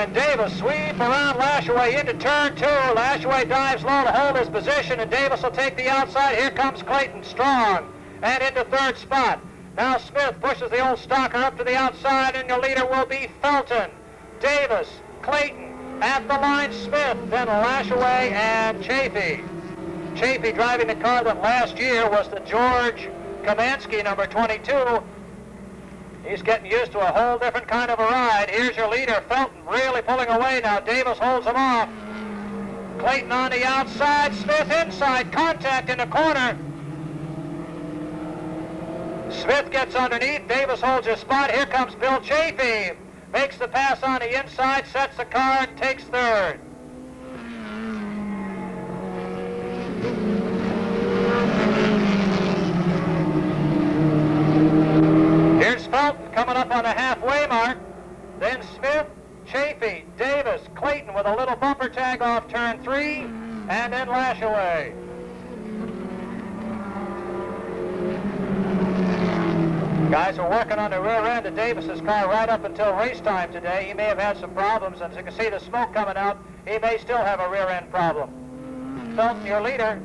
and Davis sweep around Lashaway into turn 2. Lashaway dives low to hold his position, and Davis will take the outside. Here comes Clayton strong and into third spot. Now Smith pushes the old stalker up to the outside, and your leader will be Felton. Davis, Clayton, at the line Smith, then Lashaway and Chafee. Chafee driving the car that last year was the George Kamansky, number 22. He's getting used to a whole different kind of a ride. Here's your leader, Felton, really pulling away now. Davis holds him off. Clayton on the outside, Smith inside, contact in the corner. Smith gets underneath, Davis holds his spot. Here comes Bill Chafee. Makes the pass on the inside, sets the car, and takes third. Here's Felton coming up on the halfway mark. Then Smith, Chafee, Davis, Clayton with a little bumper tag off turn 3, and then Lashaway. Guys are working on the rear end of Davis's car right up until race time today. He may have had some problems, and as you can see the smoke coming out, he may still have a rear end problem. Felton, your leader.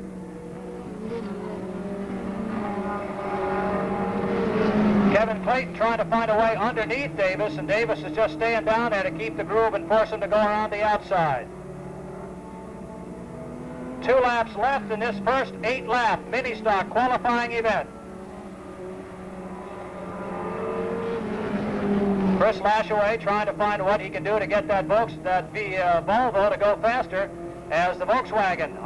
Kevin Clayton trying to find a way underneath Davis, and Davis is just staying down there to keep the groove and force him to go around the outside. 2 laps left in this first 8-lap mini-stock qualifying event. Chris Lashaway trying to find what he can do to get that Volvo to go faster as the Volkswagen.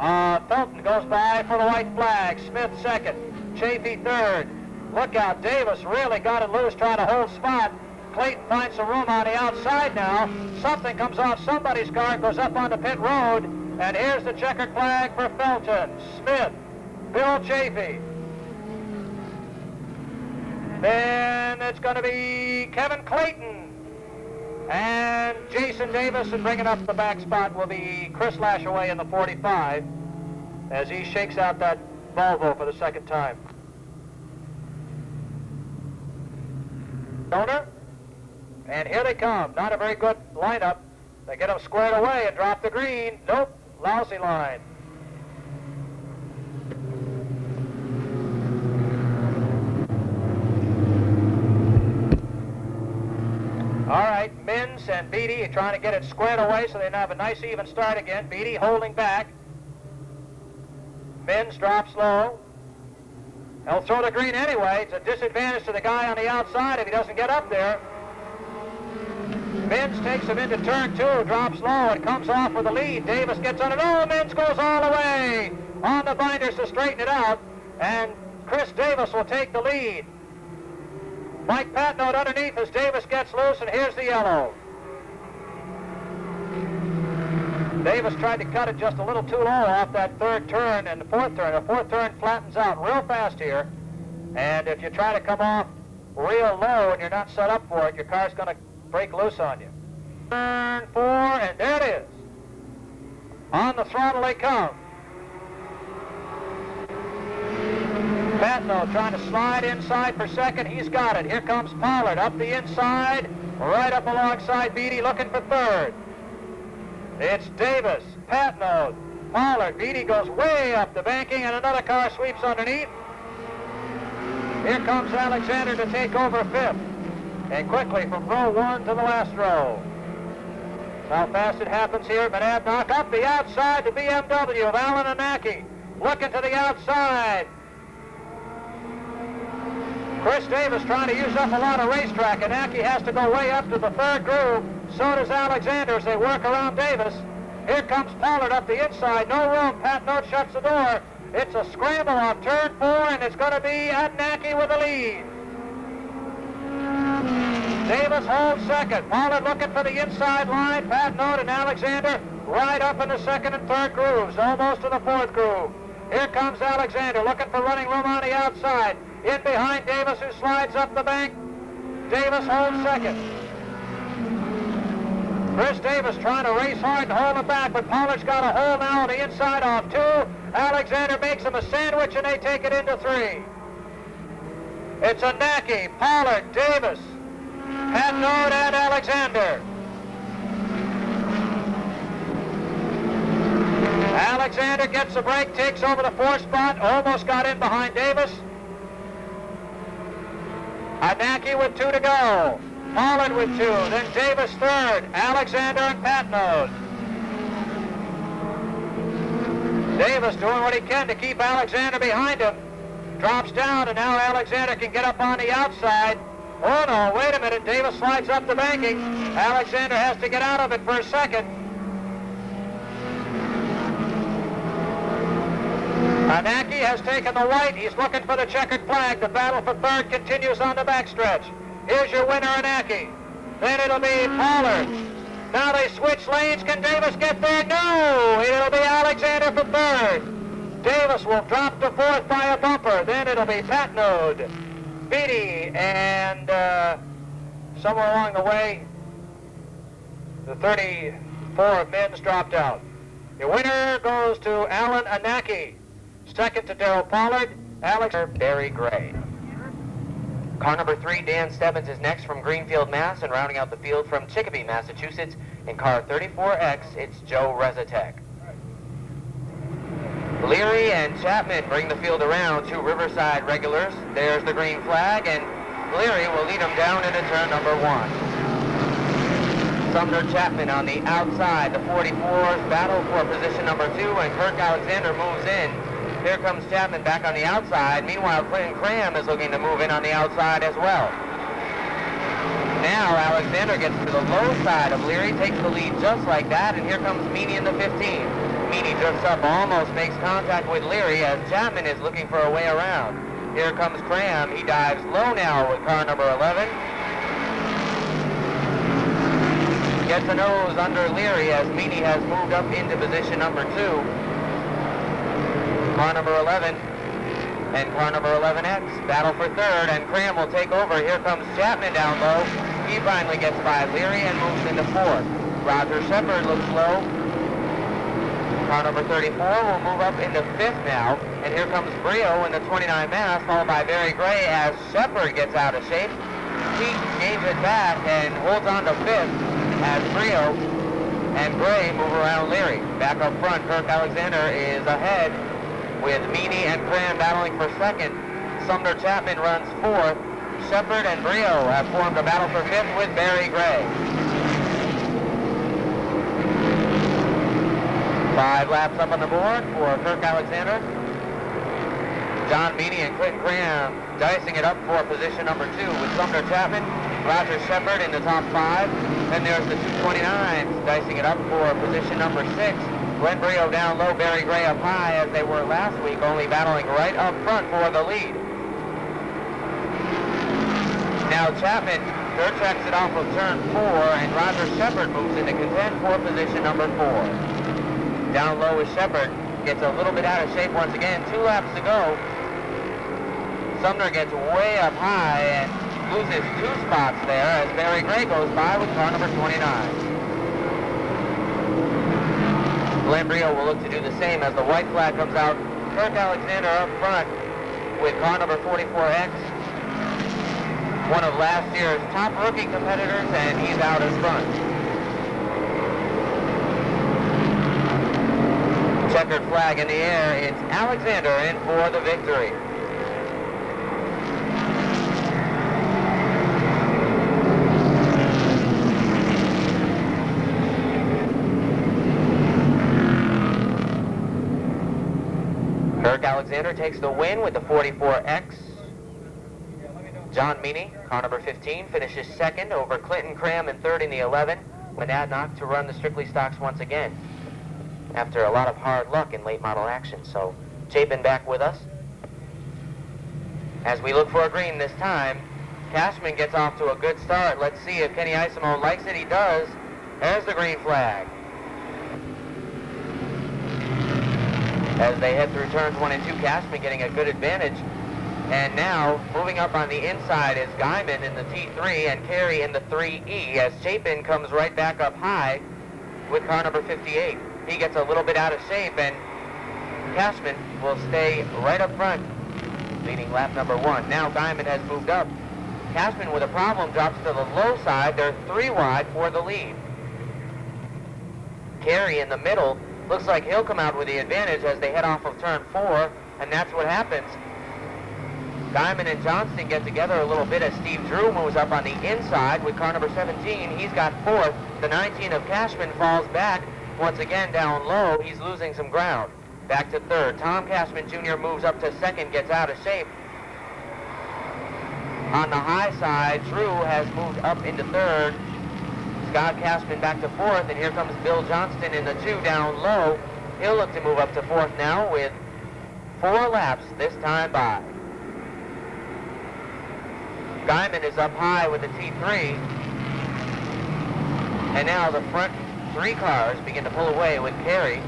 Felton goes by for the white flag. Smith second. Chafee third. Look out, Davis really got it loose trying to hold spot. Clayton finds some room on the outside now. Something comes off somebody's car, goes up on the pit road, and here's the checkered flag for Felton. Smith, Bill Chafee. Then it's going to be Kevin Clayton. And Jason Davis, and bringing up the back spot will be Chris Lashaway in the 45 as he shakes out that Volvo for the second time. And here they come. Not a very good lineup. They get them squared away and drop the green. Nope, lousy line. All right, Mins and Beatty trying to get it squared away so they have a nice even start again. Beatty holding back. Mins drops low. He'll throw the green anyway. It's a disadvantage to the guy on the outside if he doesn't get up there. Mins takes him into turn 2, drops low, and comes off with the lead. Davis gets on it. Oh, Mins goes all the way on the binders to straighten it out, and Chris Davis will take the lead. Mike Patnode underneath as Davis gets loose, and here's the yellow. Davis tried to cut it just a little too low off that third turn and the fourth turn. The fourth turn flattens out real fast here, and if you try to come off real low and you're not set up for it, your car's going to break loose on you. Turn 4, and there it is. On the throttle they come. Patnode trying to slide inside for second. He's got it. Here comes Pollard up the inside, right up alongside Beatty, looking for third. It's Davis, Patnode, Pollard. Beatty goes way up the banking, and another car sweeps underneath. Here comes Alexander to take over fifth. And quickly from row 1 to the last row. How fast it happens here at Monadnock. Up the outside, the BMW of Alan Anaki. Looking to the outside. Chris Davis trying to use up a lot of racetrack. Anaki has to go way up to the third groove. So does Alexander as they work around Davis. Here comes Pollard up the inside. No room. Patnode shuts the door. It's a scramble on turn 4, and it's going to be Anaki with the lead. Davis holds second. Pollard looking for the inside line. Patnode and Alexander right up in the second and third grooves, almost to the fourth groove. Here comes Alexander looking for running room on the outside. In behind Davis, who slides up the bank. Davis holds second. Chris Davis trying to race hard and hold him back, but Pollard's got a hole now on the inside off 2. Alexander makes him a sandwich, and they take it into 3. It's Anaki, Pollard, Davis, Patnode, and Alexander. Alexander gets a break, takes over the 4th spot, almost got in behind Davis. Anaki with 2 to go. Pollard with 2, then Davis 3rd, Alexander and Patnode. Davis doing what he can to keep Alexander behind him. Drops down, and now Alexander can get up on the outside. Oh no, wait a minute, Davis slides up the banking. Alexander has to get out of it for a second. Anaki has taken the white. He's looking for the checkered flag. The battle for 3rd continues on the backstretch. Here's your winner, Anaki. Then it'll be Pollard. Now they switch lanes. Can Davis get there? No! It'll be Alexander for 3rd. Davis will drop to 4th by a bumper. Then it'll be Patnode, Beatty, and somewhere along the way, the 34 of men's dropped out. Your winner goes to Alan Anaki. Second to Darrell Pollard, Alexander Barry Gray. Car number 3, Dan Stebbins, is next from Greenfield, Mass, and rounding out the field from Chicopee, Massachusetts, in car 34X, it's Joe Rezatek. Leary and Chapman bring the field around, 2 Riverside regulars. There's the green flag, and Leary will lead them down into turn number 1. Sumner Chapman on the outside. The 44s battle for position number 2, and Kirk Alexander moves in. Here comes Chapman back on the outside. Meanwhile, Clinton Cram is looking to move in on the outside as well. Now Alexander gets to the low side of Leary, takes the lead just like that, and here comes Meany in the 15. Meany drifts up, almost makes contact with Leary as Chapman is looking for a way around. Here comes Cram. He dives low now with car number 11. Gets a nose under Leary as Meany has moved up into position number 2. Car number 11 and car number 11X battle for 3rd, and Cram will take over. Here comes Chapman down low. He finally gets by Leary and moves into 4th. Roger Shepard looks low. Car number 34 will move up into 5th now, and here comes Brio in the 29 Mass, followed by Barry Gray as Shepard gets out of shape. Pete gains it back and holds on to 5th as Brio and Gray move around Leary. Back up front, Kirk Alexander is ahead, with Meany and Cram battling for 2nd. Sumner Chapman runs 4th. Shepard and Brio have formed a battle for 5th with Barry Gray. 5 laps up on the board for Kirk Alexander. John Meany and Clinton Cram dicing it up for position number 2 with Sumner Chapman, Roger Shepard in the top 5. Then there's the 229s dicing it up for position number 6. Glenn Brio down low, Barry Gray up high as they were last week, only battling right up front for the lead. Now Chapman dirt tracks it off of turn 4, and Roger Shepard moves into contend for position number 4. Down low is Shepard, gets a little bit out of shape once again. 2 laps to go. Sumner gets way up high and loses 2 spots there as Barry Gray goes by with car number 29. Glenn Brio will look to do the same as the white flag comes out. Kirk Alexander up front with car number 44X. One of last year's top rookie competitors, and he's out as front. Checkered flag in the air. It's Alexander in for the victory. Kirk Alexander takes the win with the 44X. John Meany, car number 15, finishes 2nd over Clinton Cram in 3rd in the 11. Monadnock to run the Strictly Stocks once again after a lot of hard luck in late model action. So Chapin back with us as we look for a green this time. Cashman gets off to a good start. Let's see if Kenny Isimone likes it. He does. There's the green flag. As they head through turns 1 and 2, Cashman getting a good advantage. And now, moving up on the inside is Guyman in the T3 and Carey in the 3E as Chapin comes right back up high with car number 58. He gets a little bit out of shape, and Cashman will stay right up front, leading lap number 1. Now Guyman has moved up. Cashman with a problem drops to the low side. They're 3 wide for the lead. Carey in the middle Looks like he'll come out with the advantage as they head off of turn 4, and that's what happens. Diamond and Johnston get together a little bit as Steve Drew moves up on the inside with car number 17. He's got 4th. The 19 of Cashman falls back. Once again down low, he's losing some ground. Back to 3rd. Tom Cashman Jr. moves up to 2nd, gets out of shape. On the high side, Drew has moved up into 3rd. Scott Cashman back to 4th, and here comes Bill Johnston in the 2 down low. He'll look to move up to 4th now with 4 laps this time by. Diamond is up high with the T3. And now the front 3 cars begin to pull away with Carey,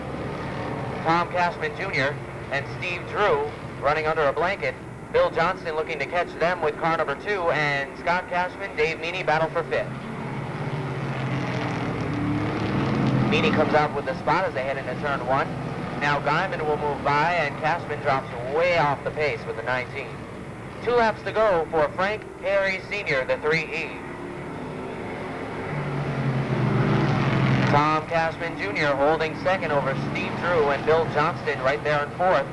Tom Cashman Jr., and Steve Drew running under a blanket. Bill Johnston looking to catch them with car number 2, and Scott Cashman, Dave Meany battle for 5th. Meany comes out with the spot as they head into turn 1. Now Guyman will move by, and Cashman drops way off the pace with the 19. 2 laps to go for Frank Carey Sr., the 3E. Tom Cashman Jr. holding 2nd over Steve Drew and Bill Johnston right there in 4th.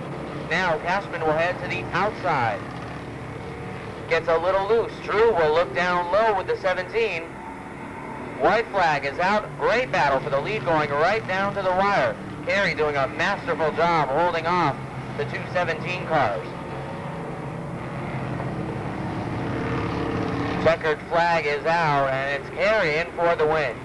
Now Cashman will head to the outside. Gets a little loose. Drew will look down low with the 17. White flag is out. Great battle for the lead going right down to the wire. Carey doing a masterful job holding off the 217 cars. Checkered flag is out, and it's Carey in for the win.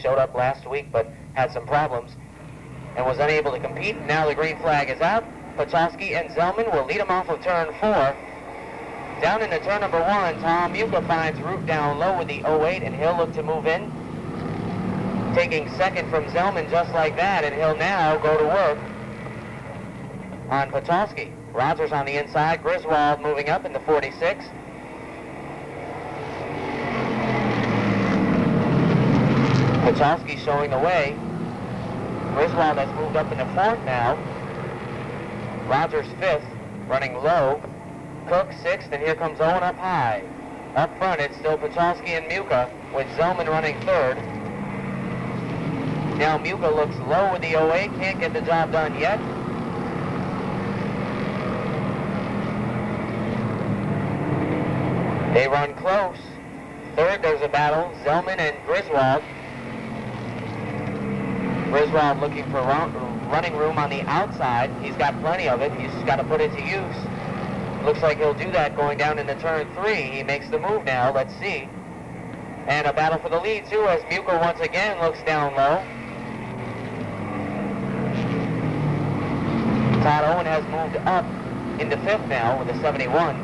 Showed up last week but had some problems and was unable to compete. Now the green flag is out. Pachowski and Zellman will lead him off of turn 4. Down into turn number 1, Tom Muka finds Root down low with the 08, and he'll look to move in. Taking 2nd from Zellman just like that, and he'll now go to work on Pachowski. Rogers on the inside, Griswold moving up into 46. Pachowski showing the way. Griswold has moved up into 4th now. Rogers 5th, running low. Cook 6th, and here comes Owen up high. Up front, it's still Pachowski and Muka, with Zellman running 3rd. Now Muka looks low with the 08, can't get the job done yet. They run close. 3rd, there's a battle, Zellman and Griswold. Griswold looking for running room on the outside. He's got plenty of it. He's just got to put it to use. Looks like he'll do that going down into turn 3. He makes the move now. Let's see. And a battle for the lead, too, as Muka once again looks down low. Todd Owen has moved up into 5th now with a 71.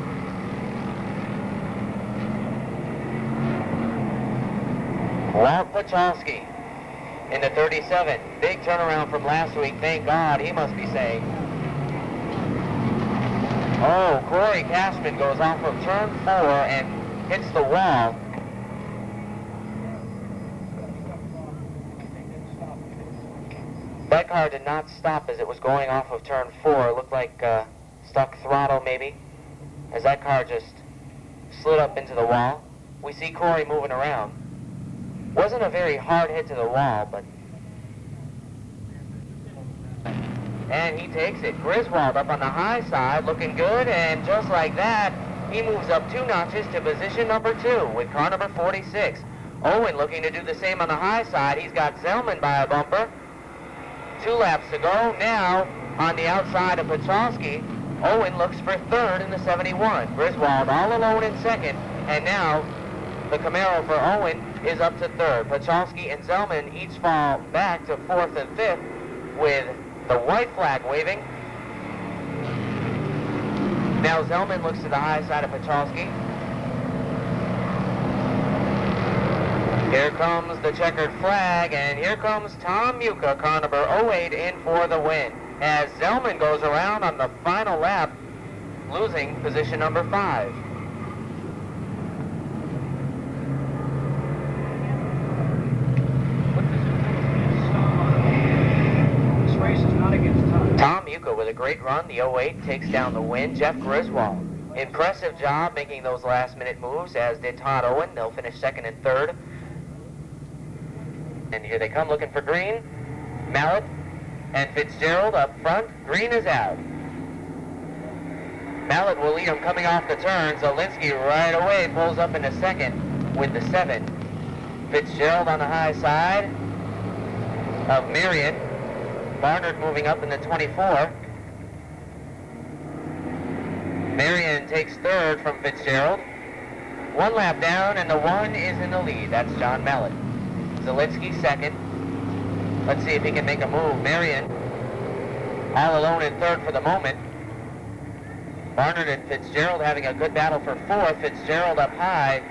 Walt Pachowski into 37. Big turnaround from last week. Thank God, he must be saying. Oh, Corey Cashman goes off of turn 4 and hits the wall. That car did not stop as it was going off of turn 4. It looked like stuck throttle maybe, as that car just slid up into the wall. We see Corey moving around. Wasn't a very hard hit to the wall, but... And he takes it. Griswold up on the high side, looking good, and just like that, he moves up 2 notches to position number 2 with car number 46. Owen looking to do the same on the high side. He's got Zellman by a bumper. 2 laps to go. Now, on the outside of Pachowski, Owen looks for 3rd in the 71. Griswold all alone in 2nd, and now the Camaro for Owen is up to 3rd. Pachowski and Zellman each fall back to 4th and 5th with the white flag waving. Now Zellman looks to the high side of Pachowski. Here comes the checkered flag, and here comes Tom Muka, car number 08, in for the win, as Zellman goes around on the final lap, losing position number 5. Paducah with a great run. The 08 takes down the win. Jeff Griswold. Impressive job making those last-minute moves, as did Todd Owen. They'll finish second and third. And here they come looking for Green. Mallett and Fitzgerald up front. Green is out. Mallett will lead him coming off the turn. Zielinski right away pulls up into second with the 7. Fitzgerald on the high side of Marion. Barnard moving up in the 24. Marion takes third from Fitzgerald. 1 lap down, and the 1 is in the lead. That's John Mallett. Zielinski second. Let's see if he can make a move. Marion all alone in third for the moment. Barnard and Fitzgerald having a good battle for fourth. Fitzgerald up high.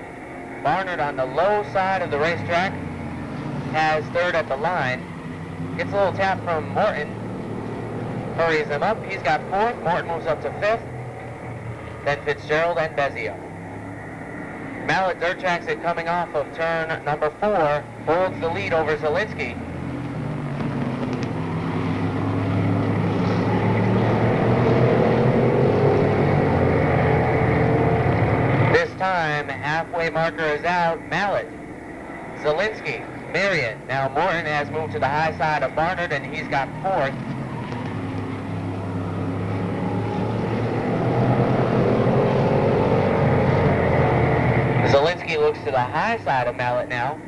Barnard on the low side of the racetrack has third at the line. Gets a little tap from Morton. Hurries him up. He's got fourth. Morton moves up to fifth. Then Fitzgerald and Bezio. Mallett dirt tracks it coming off of turn number 4. Holds the lead over Zielinski. This time, halfway marker is out. Mallett, Zielinski, Marion. Now Morton has moved to the high side of Barnard, and he's got fourth. Zielinski looks to the high side of Mallett now.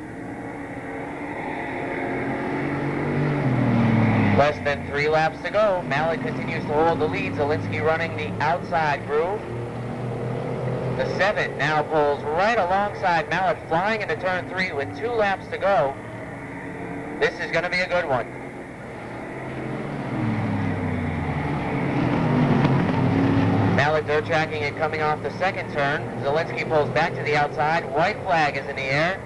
Less than 3 laps to go. Mallett continues to hold the lead. Zielinski running the outside groove. The 7 now pulls right alongside Mallett, flying into turn 3 with 2 laps to go. This is going to be a good one. Mallett dirt tracking it coming off the second turn. Zielinski pulls back to the outside. White flag is in the air.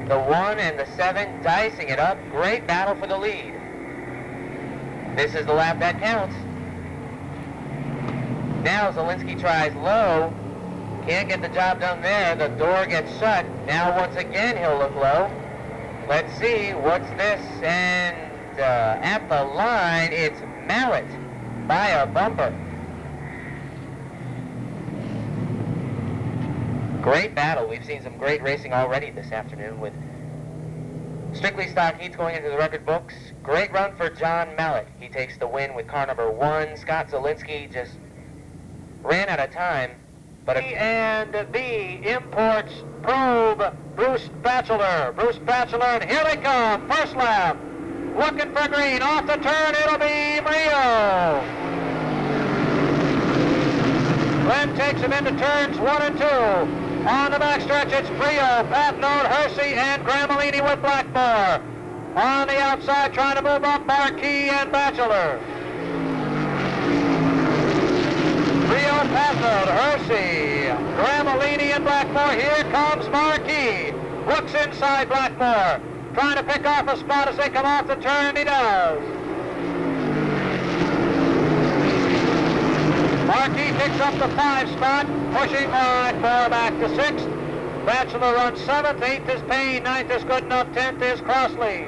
The 1 and the 7 dicing it up. Great battle for the lead. This is the lap that counts. Now Zielinski tries low. Can't get the job done there. The door gets shut. Now once again he'll look low. Let's see, what's this? And at the line, it's Mallett by a bumper. Great battle. We've seen some great racing already this afternoon with strictly stock heats going into the record books. Great run for John Mallett. He takes the win with car number 1. Scott Zielinski just ran out of time. But and the imports probe Bruce Batchelor. Bruce Batchelor, and here they come. First lap. Looking for Green. Off the turn, it'll be Brio. Glenn takes him into turns 1 and 2. On the backstretch, it's Brio, Patnode, Hersey, and Gramellini with Blackmore. On the outside, trying to move up, Marquis and Batchelor. Brio, Patnode, Hersey, Gramellini, and Blackmore. Here comes Marquis. Looks inside Blackmore. Trying to pick off a spot as they come off the turn, he does. Marquis picks up the 5 spot, pushing Blackmore back to 6th. Batchelor runs 7th, 8th is Payne, 9th is Goodenough, 10th is Crossley.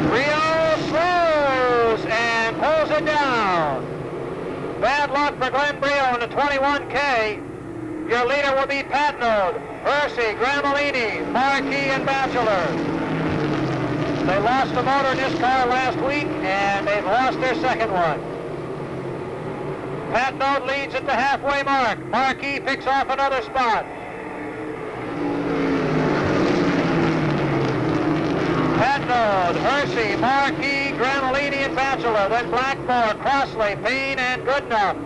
Brio slows and pulls it down. Bad luck for Glenn Brio in the 21K. Your leader will be Patnode, Hersey, Gramellini, Marquis, and Batchelor. They lost a motor in this car last week, and they've lost their second one. Patnode leads at the halfway mark. Marquis picks off another spot. Patnode, Hersey, Marquis, Gramellini, and Batchelor. Then Blackmore, Crossley, Payne, and Goodenough.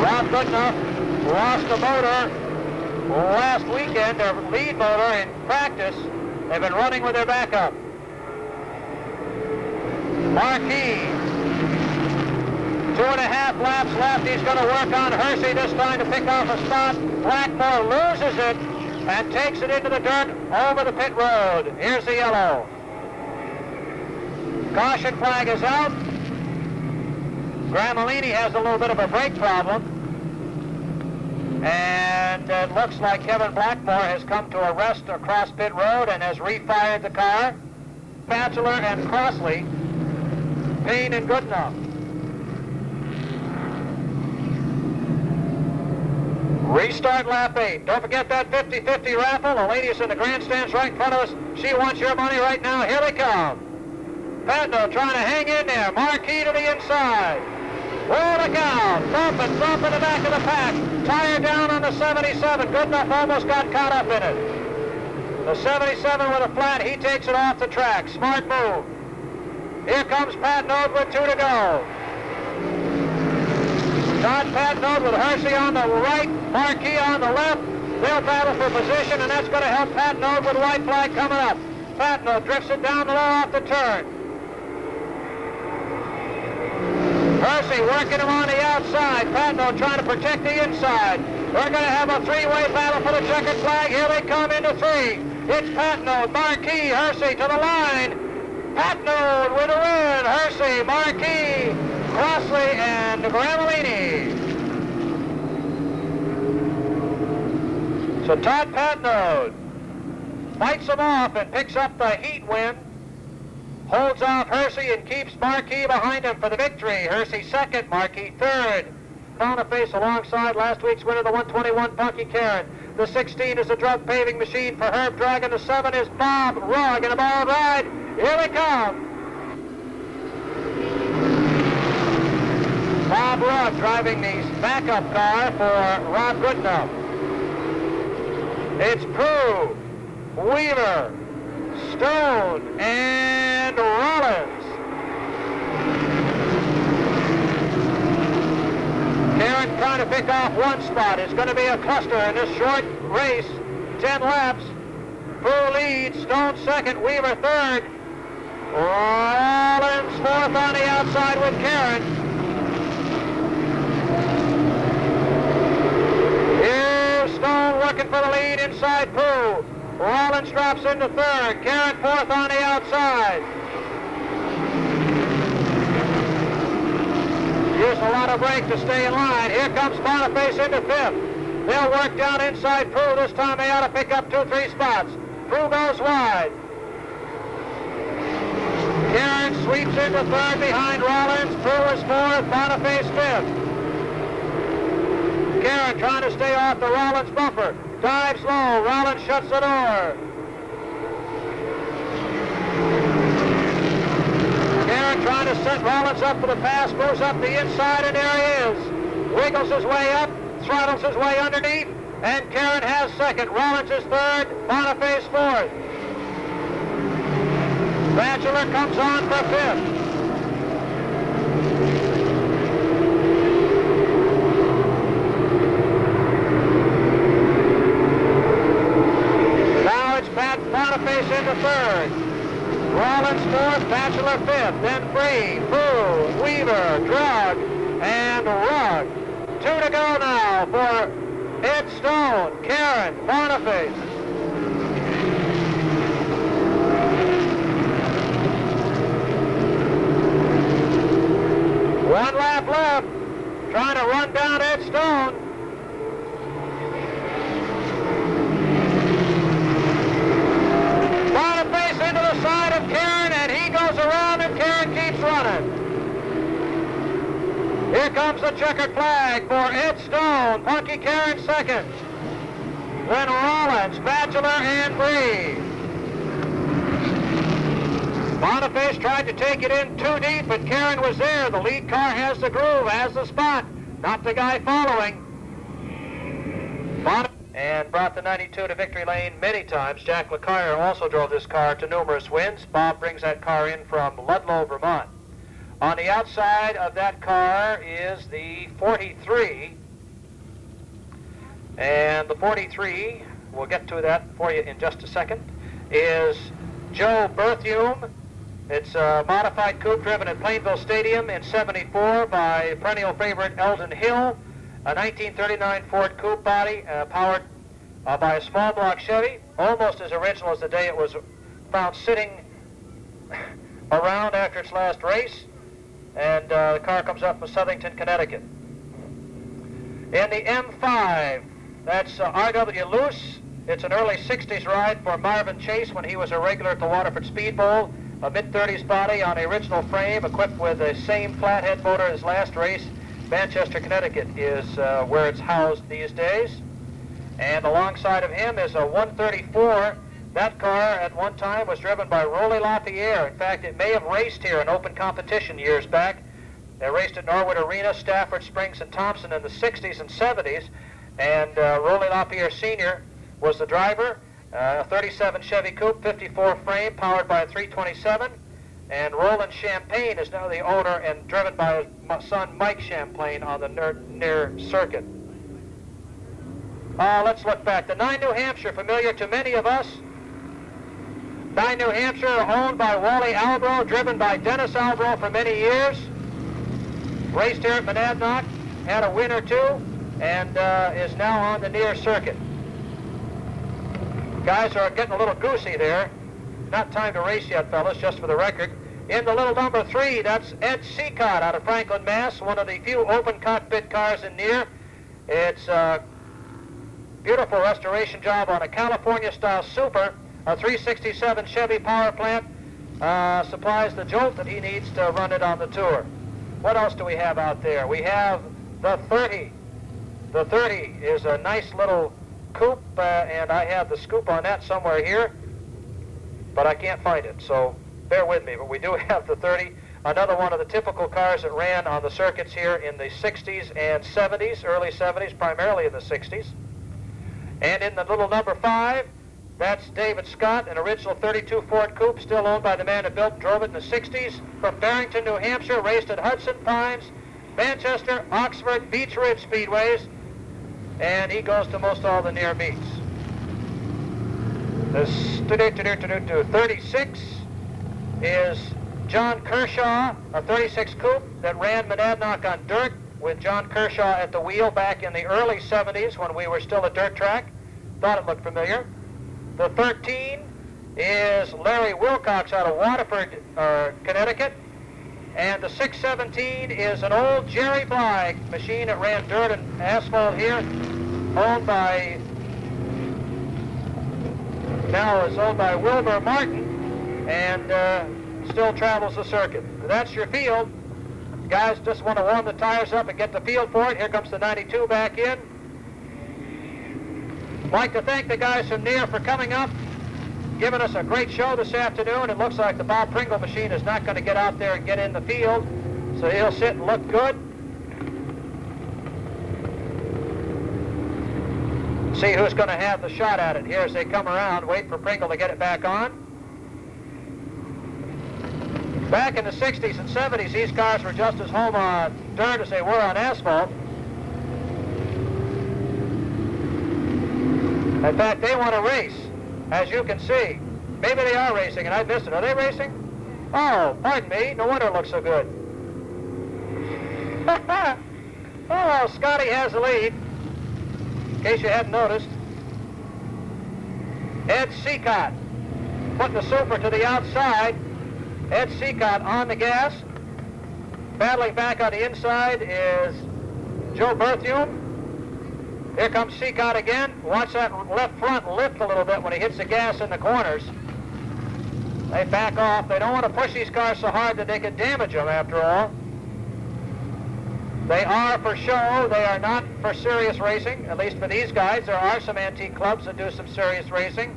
Rob Goodenough lost the motor last weekend, their lead motor in practice. They've been running with their backup. Marquis, 2.5 laps left. He's going to work on Hersey this time to pick off a spot. Blackmore loses it and takes it into the dirt over the pit road. Here's the yellow. Caution flag is out. Gramellini has a little bit of a brake problem. And it looks like Kevin Blackmore has come to a rest across pit road and has refired the car. Batchelor and Crossley, Payne and Goodenough. Restart lap 8. Don't forget that 50-50 raffle. The ladies in the grandstands right in front of us. She wants your money right now. Here they come. Patno trying to hang in there. Marquis to the inside. Oh, look out. Bump in the back of the pack. Tire down on the 77. Goodenough almost got caught up in it. The 77 with a flat. He takes it off the track. Smart move. Here comes Patno with 2 to go. Todd Patno with Hersey on the right, Marquis on the left. They'll battle for position, and that's going to help Patno with white flag coming up. Patno drifts it down the low off the turn. Hersey working him on the outside. Patno trying to protect the inside. We're going to have a three-way battle for the checkered flag. Here they come into 3. It's Patno, Marquis, Hersey to the line. Patno with a win. Hersey, Marquis, Crossley, and Gramellini. So Todd Patno fights them off and picks up the heat win. Holds off Hersey and keeps Marquis behind him for the victory. Hersey second, Marquis third. Boniface alongside last week's winner, the 121 Punky Karen. The 16 is a drug paving machine for Herb Dragon. The 7 is Bob Rugg and a ball ride. Here they come. Bob Rugg driving the backup car for Rob Goodenough. It's Prue, Weaver, Stone, and Rollins. Karen trying to pick off one spot. It's going to be a cluster in this short race. 10 laps. Prue leads, Stone second, Weaver third. Rollins fourth on the outside with Karen. Here's Stone working for the lead inside Prue. Rollins drops into third. Karen fourth on the outside. Used a lot of brake to stay in line. Here comes Boniface into fifth. They'll work down inside Prue. This time they ought to pick up 2-3 spots. Prue goes wide. Karen sweeps into third behind Rollins. Prue is fourth. Boniface fifth. Karen trying to stay off the Rollins bumper. Dives low. Rollins shuts the door. Karen trying to set Rollins up for the pass. Moves up the inside, and there he is. Wiggles his way up. Throttles his way underneath. And Karen has second. Rollins is third. Boniface fourth. Batchelor comes on for fifth. Now it's Boniface into third. Rollins fourth, Batchelor fifth, then Free, Prue, Weaver, Drug, and Rugg. 2 to go now for Ed Stone, Karen, Boniface. One lap left, trying to run down Ed Stone. Boniface into the side of Karen, and he goes around, and Karen keeps running. Here comes the checkered flag for Ed Stone. Punky Karen second. Then Rollins, Batchelor, and Bree. Boniface tried to take it in too deep, but Karen was there. The lead car has the groove, has the spot. Not the guy following. And brought the 92 to victory lane many times. Jack McCuyer also drove this car to numerous wins. Bob brings that car in from Ludlow, Vermont. On the outside of that car is the 43. And the 43, we'll get to that for you in just a second, is Joe Berthume. It's a modified coupe driven at Plainville Stadium in '74 by perennial favorite Eldon Hill. A 1939 Ford coupe body powered by a small block Chevy, almost as original as the day it was found sitting around after its last race. and the car comes up from Southington, Connecticut. In the M5, that's R.W. Luce. It's an early 60s ride for Marvin Chase when he was a regular at the Waterford Speed Bowl. A mid-30s body on the original frame, equipped with the same flathead motor as last race. Manchester, Connecticut is where it's housed these days. And alongside of him is a 134. That car at one time was driven by Rolly LaPierre. In fact, it may have raced here in open competition years back. They raced at Norwood Arena, Stafford Springs, and Thompson in the 60s and 70s. And Rolly LaPierre Sr. was the driver. A 37 Chevy Coupe, 54 frame, powered by a 327. And Roland Champagne is now the owner and driven by his son Mike Champagne on the near circuit. Let's look back. The 9 New Hampshire, familiar to many of us. 9 New Hampshire, owned by Wally Albro, driven by Dennis Albro for many years. Raced here at Monadnock, had a win or two, and is now on the near circuit. Guys are getting a little goosey there. Not time to race yet, fellas, just for the record. In the little number 3, that's Ed Seacott out of Franklin, Mass., one of the few open cockpit cars in near. It's a beautiful restoration job on a California-style Super. A 367 Chevy power plant supplies the jolt that he needs to run it on the tour. What else do we have out there? We have the 30. The 30 is a nice little coupe, and I have the scoop on that somewhere here, but I can't find it, so bear with me. But we do have the 30, another one of the typical cars that ran on the circuits here in the 60s and 70s, early 70s, primarily in the 60s. And in the little number 5, that's David Scott, an original 32 Ford Coupe, still owned by the man that built and drove it in the 60s, from Barrington, New Hampshire, raced at Hudson Pines, Manchester, Oxford, Beech Ridge Speedways, and he goes to most all the near meets. The 36 is John Kershaw, a 36 Coupe that ran Monadnock on dirt with John Kershaw at the wheel back in the early 70s when we were still a dirt track. Thought it looked familiar. The 13 is Larry Wilcox out of Waterford, Connecticut. And the 617 is an old Jerry Bly machine that ran dirt and asphalt here, owned by Wilbur Martin, and still travels the circuit. That's your field. Guys, just want to warm the tires up and get the field for it. Here comes the 92 back in. I'd like to thank the guys from near for coming up, giving us a great show this afternoon. It looks like the Bob Pringle machine is not going to get out there and get in the field, so he'll sit and look good. See who's going to have the shot at it here as they come around. Wait for Pringle to get it back on. Back in the 60s and 70s, these cars were just as home on dirt as they were on asphalt. In fact, they want to race, as you can see. Maybe they are racing, and I missed it. Are they racing? Oh, pardon me. No wonder it looks so good. Oh, Scotty has the lead, in case you hadn't noticed. Ed Seacott putting the Super to the outside. Ed Seacott on the gas. Battling back on the inside is Joe Berthium. Here comes Seacott again. Watch that left front lift a little bit when he hits the gas in the corners. They back off. They don't want to push these cars so hard that they could damage them, after all. They are for show. They are not for serious racing, at least for these guys. There are some antique clubs that do some serious racing.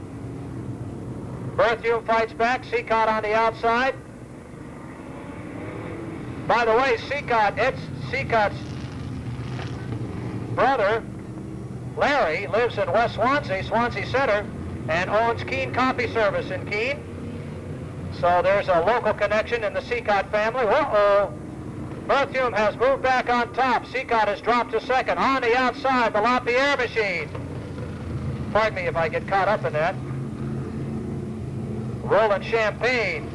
Berthium fights back. Seacott on the outside. By the way, Ed Seacott's brother, Larry, lives in West Swansea, Swansea Center, and owns Keene Coffee Service in Keene. So there's a local connection in the Seacott family. Uh-oh. Berthium has moved back on top. Seacott has dropped to second. On the outside, the LaPierre machine. Pardon me if I get caught up in that. Roland Champagne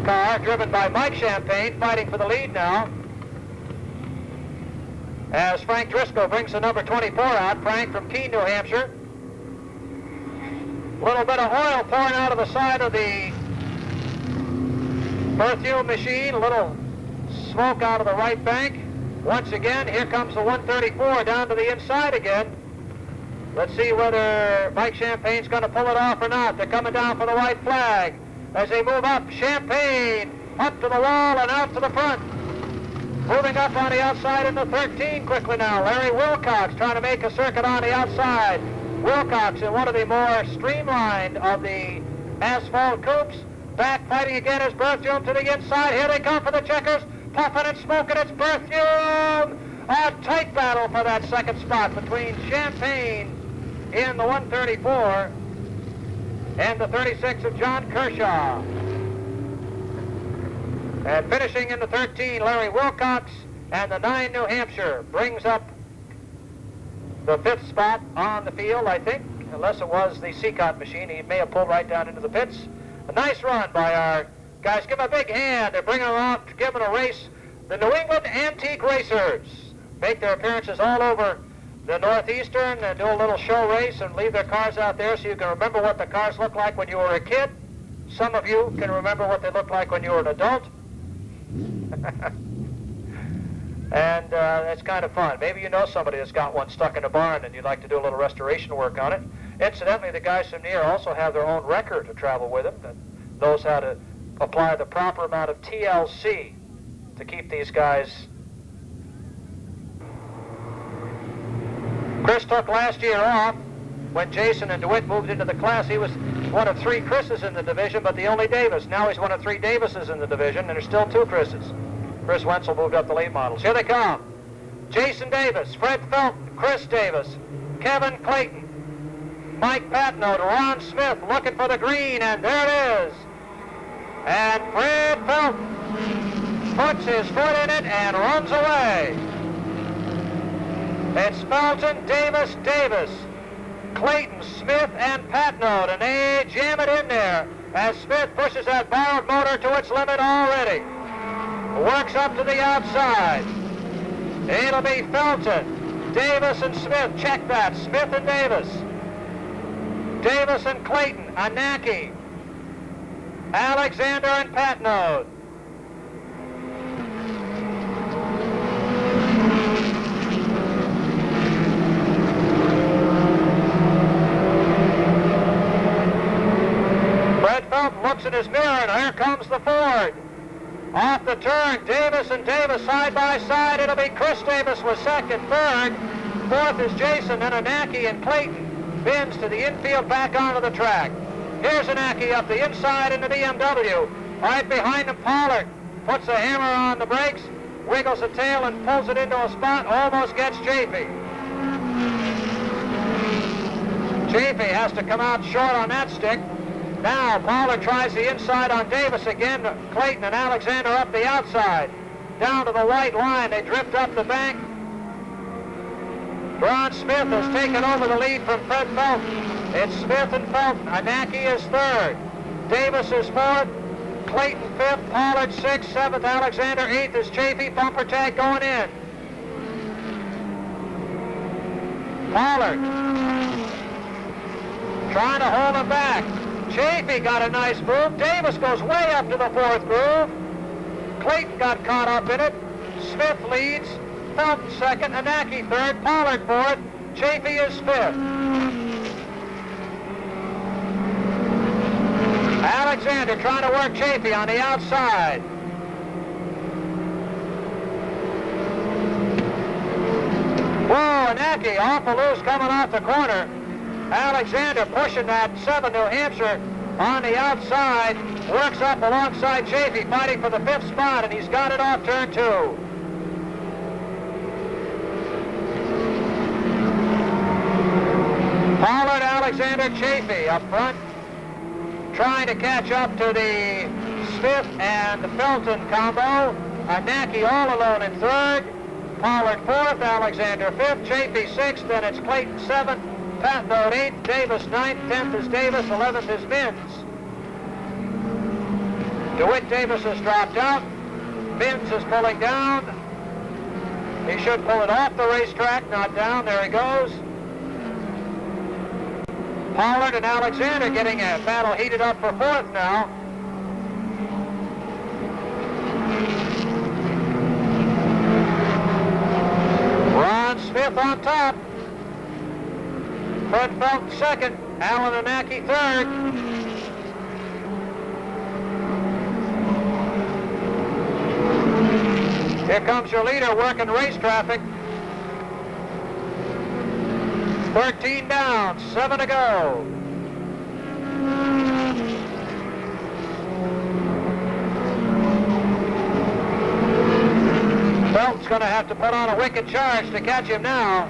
car, driven by Mike Champagne, fighting for the lead now. As Frank Driscoll brings the number 24 out. Frank from Keene, New Hampshire. A little bit of oil pouring out of the side of the Berthium machine. A little smoke out of the right bank. Once again, here comes the 134 down to the inside again. Let's see whether Mike Champagne's going to pull it off or not. They're coming down for the white flag. As they move up, Champagne up to the wall and out to the front. Moving up on the outside into 13 quickly now. Larry Wilcox trying to make a circuit on the outside. Wilcox in one of the more streamlined of the asphalt coupes. Back fighting again is Berthiaume to the inside. Here they come for the checkers. Puffing and smoking, it's Berthiaume. A tight battle for that second spot between Champagne in the 134 and the 36 of John Kershaw. And finishing in the 13, Larry Wilcox, and the 9 New Hampshire brings up the 5th spot on the field, I think, unless it was the Seacott machine. He may have pulled right down into the pits. A nice run by our guys. Give a big hand. They're bringing them out to give them a race. The New England Antique Racers make their appearances all over the Northeastern and do a little show race and leave their cars out there so you can remember what the cars looked like when you were a kid. Some of you can remember what they looked like when you were an adult. And it's kind of fun. Maybe you know somebody that's got one stuck in a barn and you'd like to do a little restoration work on it. Incidentally, the guys from near also have their own wrecker to travel with them that knows how to apply the proper amount of TLC to keep these guys. Chris took last year off when Jason and DeWitt moved into the class. He was one of 3 Chris's in the division, but the only Davis. Now he's one of 3 Davises in the division, and there's still 2 Chris's. Chris Wenzel moved up the late models. Here they come. Jason Davis, Fred Felton, Chris Davis, Kevin Clayton, Mike Patno, Ron Smith looking for the green, and there it is. And Fred Felton puts his foot in it and runs away. It's Felton, Davis, Davis, Clayton, Smith, and Patno, and they jam it in there as Smith pushes that borrowed motor to its limit already. Works up to the outside. It'll be Felton, Davis, and Smith. Check that. Smith and Davis. Davis and Clayton, Anaki, Alexander and Patno. Fred Felton looks in his mirror, and here comes the Ford. Off the turn, Davis and Davis side by side. It'll be Chris Davis was second, third. Fourth is Jason, then Anaki and Clayton. Bins to the infield, back onto the track. Here's Anaki up the inside in the BMW. Right behind him, Pollard puts the hammer on the brakes, wiggles the tail and pulls it into a spot, almost gets Chafee. Chafee has to come out short on that stick. Now Pollard tries the inside on Davis again. Clayton and Alexander up the outside. Down to the white line, they drift up the bank. Ron Smith has taken over the lead from Fred Felton. It's Smith and Felton. Anaki is third. Davis is fourth. Clayton fifth. Pollard sixth. Seventh. Alexander eighth is Chafee. Bumper tag going in. Pollard trying to hold him back. Chafee got a nice move. Davis goes way up to the 4th groove. Clayton got caught up in it. Smith leads. Felton second. Anaki third. Pollard fourth. Chafee is fifth. Alexander trying to work Chafee on the outside. Whoa, Anaki awful loose coming off the corner. Alexander pushing that 7 New Hampshire on the outside. Works up alongside Chafee, fighting for the 5th spot, and he's got it off turn 2. Pollard, Alexander, Chafee up front, trying to catch up to the Smith and the Felton combo. Anaki all alone in 3rd. Pollard 4th, Alexander 5th, Chafee 6th, then it's Clayton 7th. Patno 8th, Davis 9th, 10th is Davis, 11th is Mins. DeWitt Davis has dropped out. Mins is pulling down. He should pull it off the racetrack, not down. There he goes. Pollard and Alexander getting a battle heated up for 4th now. Smith on top. Fred Felton second. Alan Anaki third. Here comes your leader working race traffic. 13 down, 7 to go. Felton's going to have to put on a wicked charge to catch him now.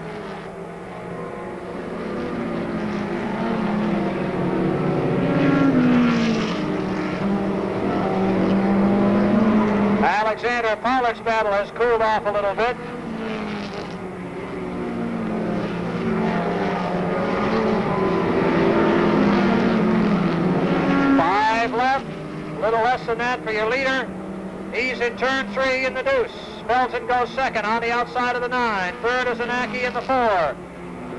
Alexander Pollard's battle has cooled off a little bit. Five left, a little less than that for your leader. He's in turn 3 in the deuce. Felton goes second on the outside of the 9. Third is Anaki in the 4.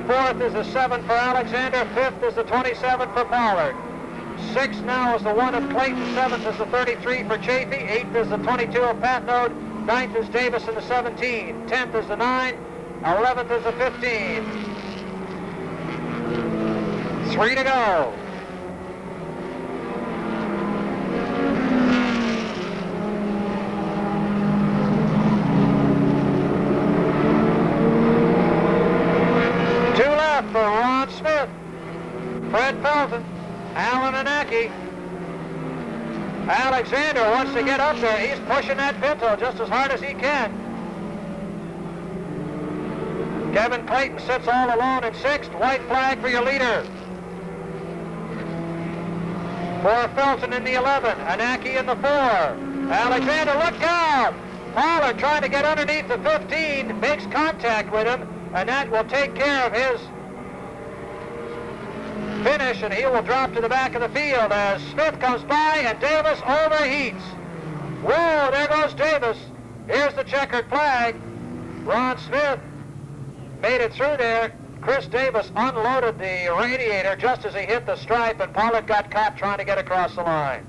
Fourth is the 7 for Alexander. Fifth is the 27 for Pollard. Sixth now is the 1 of Clayton. Seventh is the 33 for Chafee. Eighth is the 22 of Patnode. Ninth is Davis in the 17. 10th is the 9. 11th is the 15. 3 to go. For Ron Smith, Fred Felton, Alan Anaki. Alexander wants to get up there. He's pushing that Pinto just as hard as he can. Kevin Clayton sits all alone in 6th. White flag for your leader. For Felton in the 11. Anaki in the 4. Alexander, look out! Pollard trying to get underneath the 15. Makes contact with him, and that will take care of his finish, and he will drop to the back of the field as Smith comes by and Davis overheats. Whoa, there goes Davis. Here's the checkered flag. Ron Smith made it through there. Chris Davis unloaded the radiator just as he hit the stripe, and Pollard got caught trying to get across the line.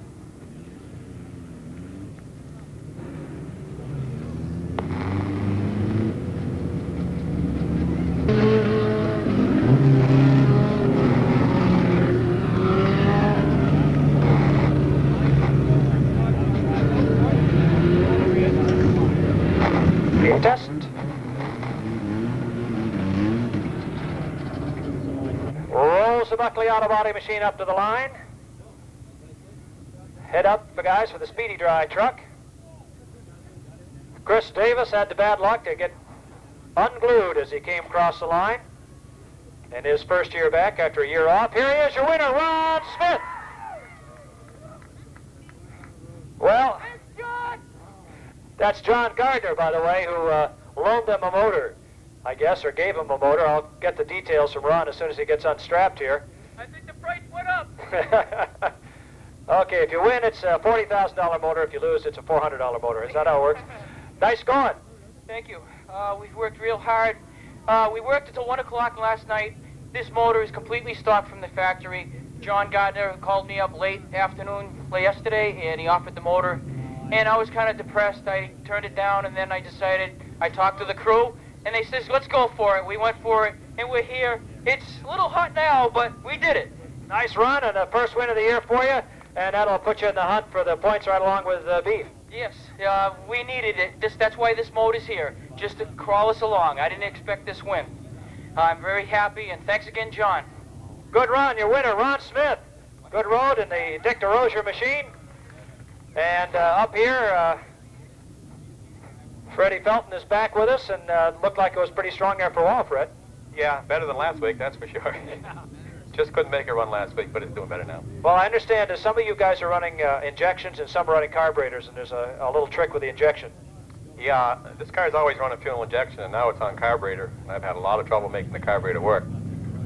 Test. Rolls the Buckley auto body machine up to the line. Head up for guys for the Speedy Dry truck. Chris Davis had the bad luck to get unglued as he came across the line in his first year back after a year off. Here he is, your winner, Ron Smith. Well, that's John Gardner, by the way, who loaned them a motor, I guess, or gave him a motor. I'll get the details from Ron as soon as he gets unstrapped here. I think the price went up. Okay, if you win, it's a $40,000 motor. If you lose, it's a $400 motor. Is that how it works? Nice going. Thank you. We've worked real hard. We worked until 1 o'clock last night. This motor is completely stock from the factory. John Gardner called me up late yesterday, and he offered the motor. And I was kind of depressed. I turned it down, and then I talked to the crew, and they says, let's go for it. We went for it, and we're here. It's a little hot now, but we did it. Nice run, and the first win of the year for you, and that'll put you in the hunt for the points right along with Beef. Yes, we needed it. That's why this motor's here, just to crawl us along. I didn't expect this win. I'm very happy, and thanks again, John. Good run, your winner, Ron Smith. Good road in the Dick DeRozier machine. And up here, Freddie Felton is back with us, and looked like it was pretty strong there for a while, Fred. Yeah, better than last week, that's for sure. Just couldn't make a run last week, but it's doing better now. Well, I understand that some of you guys are running injections and some are running carburetors, and there's a little trick with the injection. Yeah, this car's always running fuel injection, and now it's on carburetor. And I've had a lot of trouble making the carburetor work.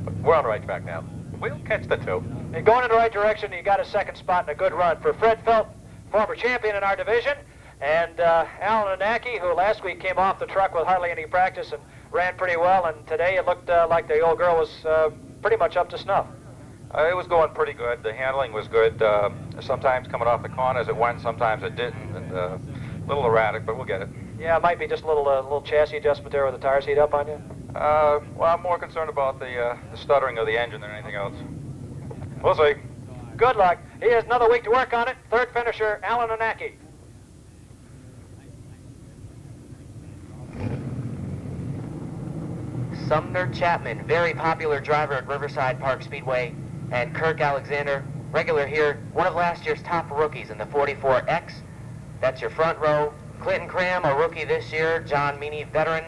But we're on the right track now. We'll catch the two. You're going in the right direction, and you got a second spot and a good run. For Fred Felton, former champion in our division, and Alan Anaki, who last week came off the truck with hardly any practice and ran pretty well, and today it looked like the old girl was pretty much up to snuff. It was going pretty good. The handling was good. Sometimes coming off the corners it went, sometimes it didn't. And, a little erratic, but we'll get it. Yeah, it might be just a little chassis adjustment there with the tires heat up on you. Well, I'm more concerned about the stuttering of the engine than anything else. We'll see. Good luck. He has another week to work on it. Third finisher, Alan Anaki. Sumner Chapman, very popular driver at Riverside Park Speedway, and Kirk Alexander, regular here, one of last year's top rookies in the 44X. That's your front row. Clinton Cram, a rookie this year, John Meany, veteran,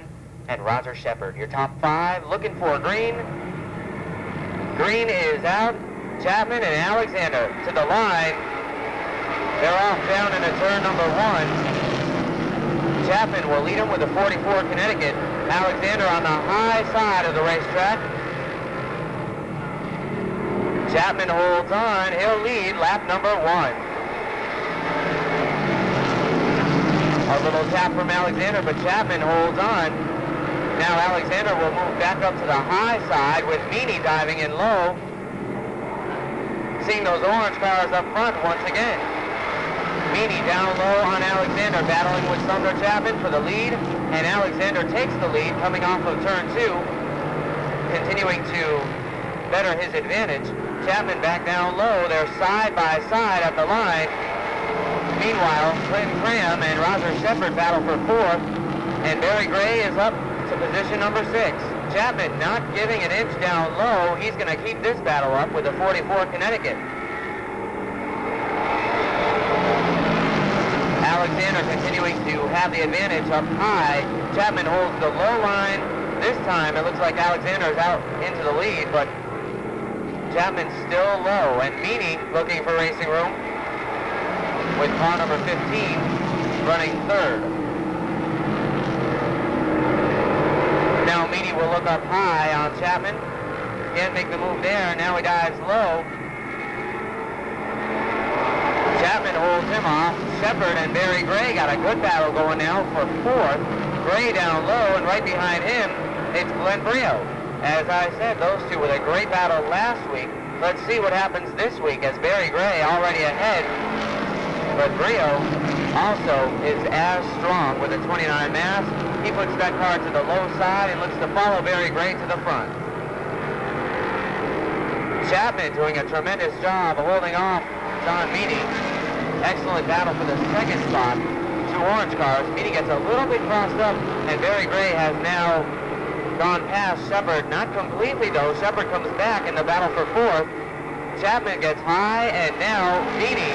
and Roger Shepard. Your top 5, looking for green. Green is out. Chapman and Alexander to the line. They're off down into turn number 1. Chapman will lead him with a 44 Connecticut. Alexander on the high side of the racetrack. Chapman holds on. He'll lead lap number 1. A little tap from Alexander, but Chapman holds on. Now Alexander will move back up to the high side with Meany diving in low. Seeing those orange cars up front once again. Meany down low on Alexander, battling with Sumner Chapman for the lead, and Alexander takes the lead coming off of turn 2, continuing to better his advantage. Chapman back down low. They're side by side at the line. Meanwhile, Clinton Cram and Roger Shepard battle for 4th, and Barry Gray is up to position number 6. Chapman not giving an inch down low. He's going to keep this battle up with a 44 Connecticut. Alexander continuing to have the advantage up high. Chapman holds the low line. This time it looks like Alexander is out into the lead, but Chapman's still low. And Meany looking for racing room with car number 15 running 3rd. Now Meany will look up high on Chapman. Can't make the move there. Now he dives low. Chapman holds him off. Shepard and Barry Gray got a good battle going now for 4th. Gray down low, and right behind him, it's Glenn Brio. As I said, those two with a great battle last week. Let's see what happens this week as Barry Gray already ahead. But Brio also is as strong with a 29 mass. He puts that car to the low side and looks to follow Barry Gray to the front. Chapman doing a tremendous job of holding off John Meany. Excellent battle for the 2nd spot. 2 orange cars. Meany gets a little bit crossed up, and Barry Gray has now gone past Shepard. Not completely, though. Shepard comes back in the battle for 4th. Chapman gets high, and now Meany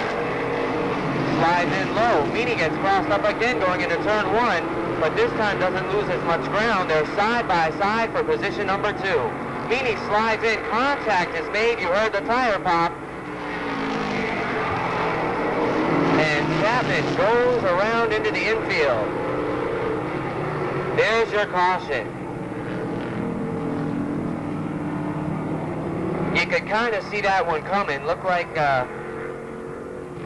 slides in low. Meany gets crossed up again going into turn 1, but this time doesn't lose as much ground. They're side by side for position number 2. Meany slides in. Contact is made. You heard the tire pop. And Chapman goes around into the infield. There's your caution. You could kind of see that one coming. Looked like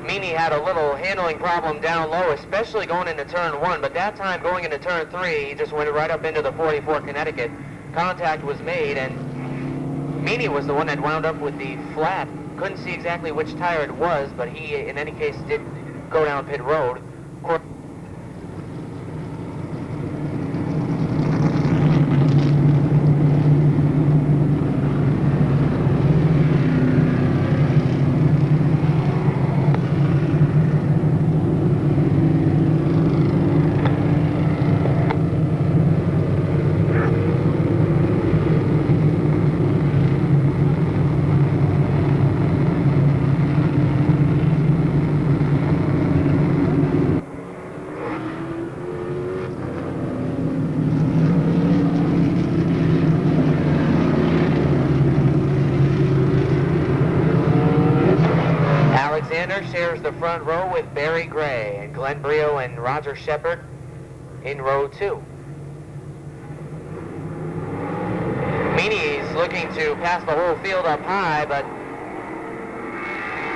Meany had a little handling problem down low, especially going into turn 1. But that time going into turn 3, he just went right up into the 44 Connecticut. Contact was made, and Meany was the one that wound up with the flat. Couldn't see exactly which tire it was, but he, in any case, did go down pit road. Shares the front row with Barry Gray, and Glenn Brio and Roger Shepard in row 2. Meany's looking to pass the whole field up high, but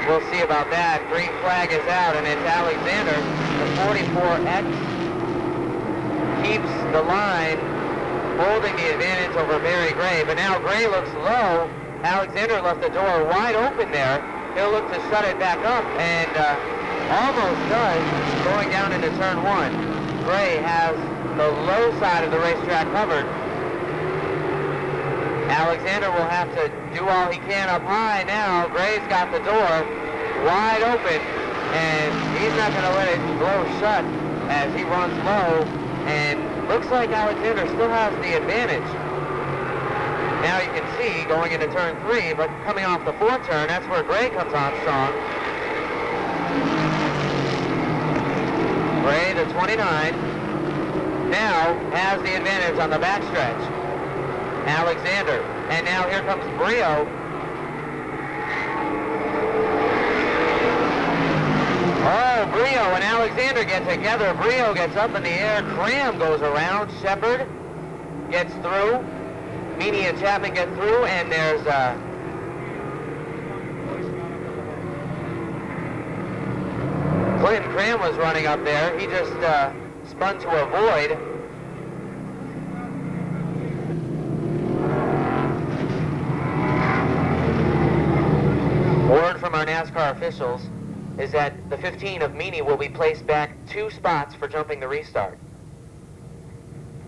we'll see about that. Green flag is out, and it's Alexander. The 44X keeps the line, holding the advantage over Barry Gray, but now Gray looks low. Alexander left the door wide open there. He'll look to shut it back up, and almost does, going down into turn 1. Gray has the low side of the racetrack covered. Alexander will have to do all he can up high now. Gray's got the door wide open, and he's not going to let it blow shut as he runs low, and looks like Alexander still has the advantage. Now you can see going into turn 3, but coming off the 4th turn, that's where Gray comes on strong. Gray, the 29, now has the advantage on the backstretch. Alexander, and now here comes Brio. Oh, Brio and Alexander get together. Brio gets up in the air. Cram goes around. Shepard gets through. Meany and Chapman get through, and there's Clinton Cram was running up there. He just spun to avoid. Word from our NASCAR officials is that the 15 of Meany will be placed back 2 spots for jumping the restart.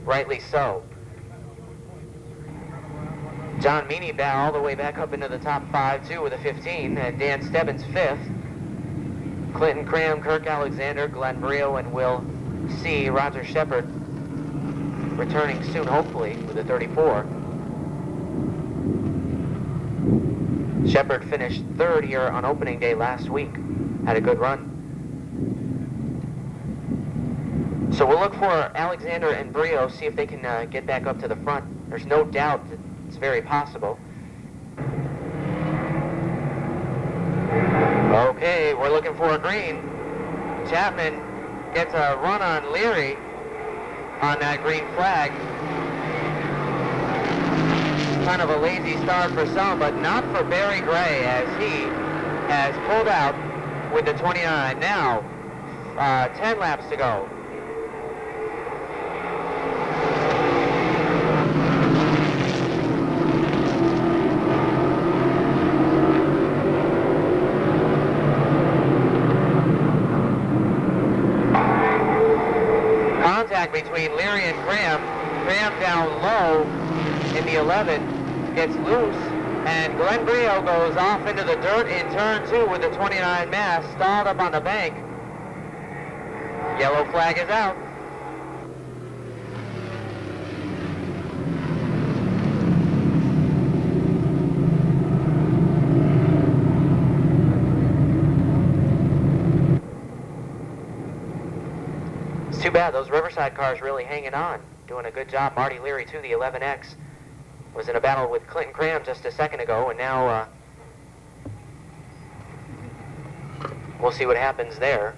Rightly so. John Meany all the way back up into the top 5 too with a 15, and Dan Stebbins 5th. Clinton Cram, Kirk Alexander, Glenn Brio, and Will C. Roger Shepard returning soon, hopefully, with a 34. Shepard finished 3rd here on opening day last week. Had a good run. So we'll look for Alexander and Brio, see if they can get back up to the front. There's no doubt that it's very possible. Okay, we're looking for a green. Chapman gets a run on Leary on that green flag. Kind of a lazy start for some, but not for Barry Gray, as he has pulled out with the 29. Now, 10 laps to go. Contact between Leary and Cram. Cram down low in the 11 gets loose, and Glenn Brio goes off into the dirt in turn 2 with the 29 mass, stalled up on the bank. Yellow flag is out. It's too bad, those Riverside cars really hanging on, doing a good job. Marty Leary too, the 11X. Was in a battle with Clinton Cram just a second ago, and now we'll see what happens there.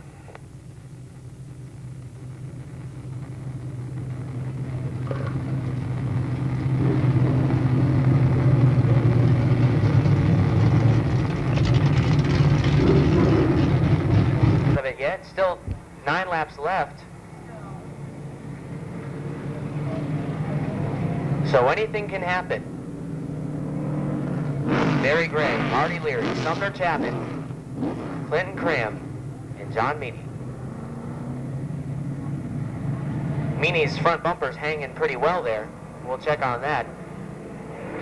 Of it yet, still 9 laps left. So anything can happen. Barry Gray, Marty Leary, Sumner Chapman, Clinton Cram, and John Meany. Meany's front bumper's hanging pretty well there. We'll check on that.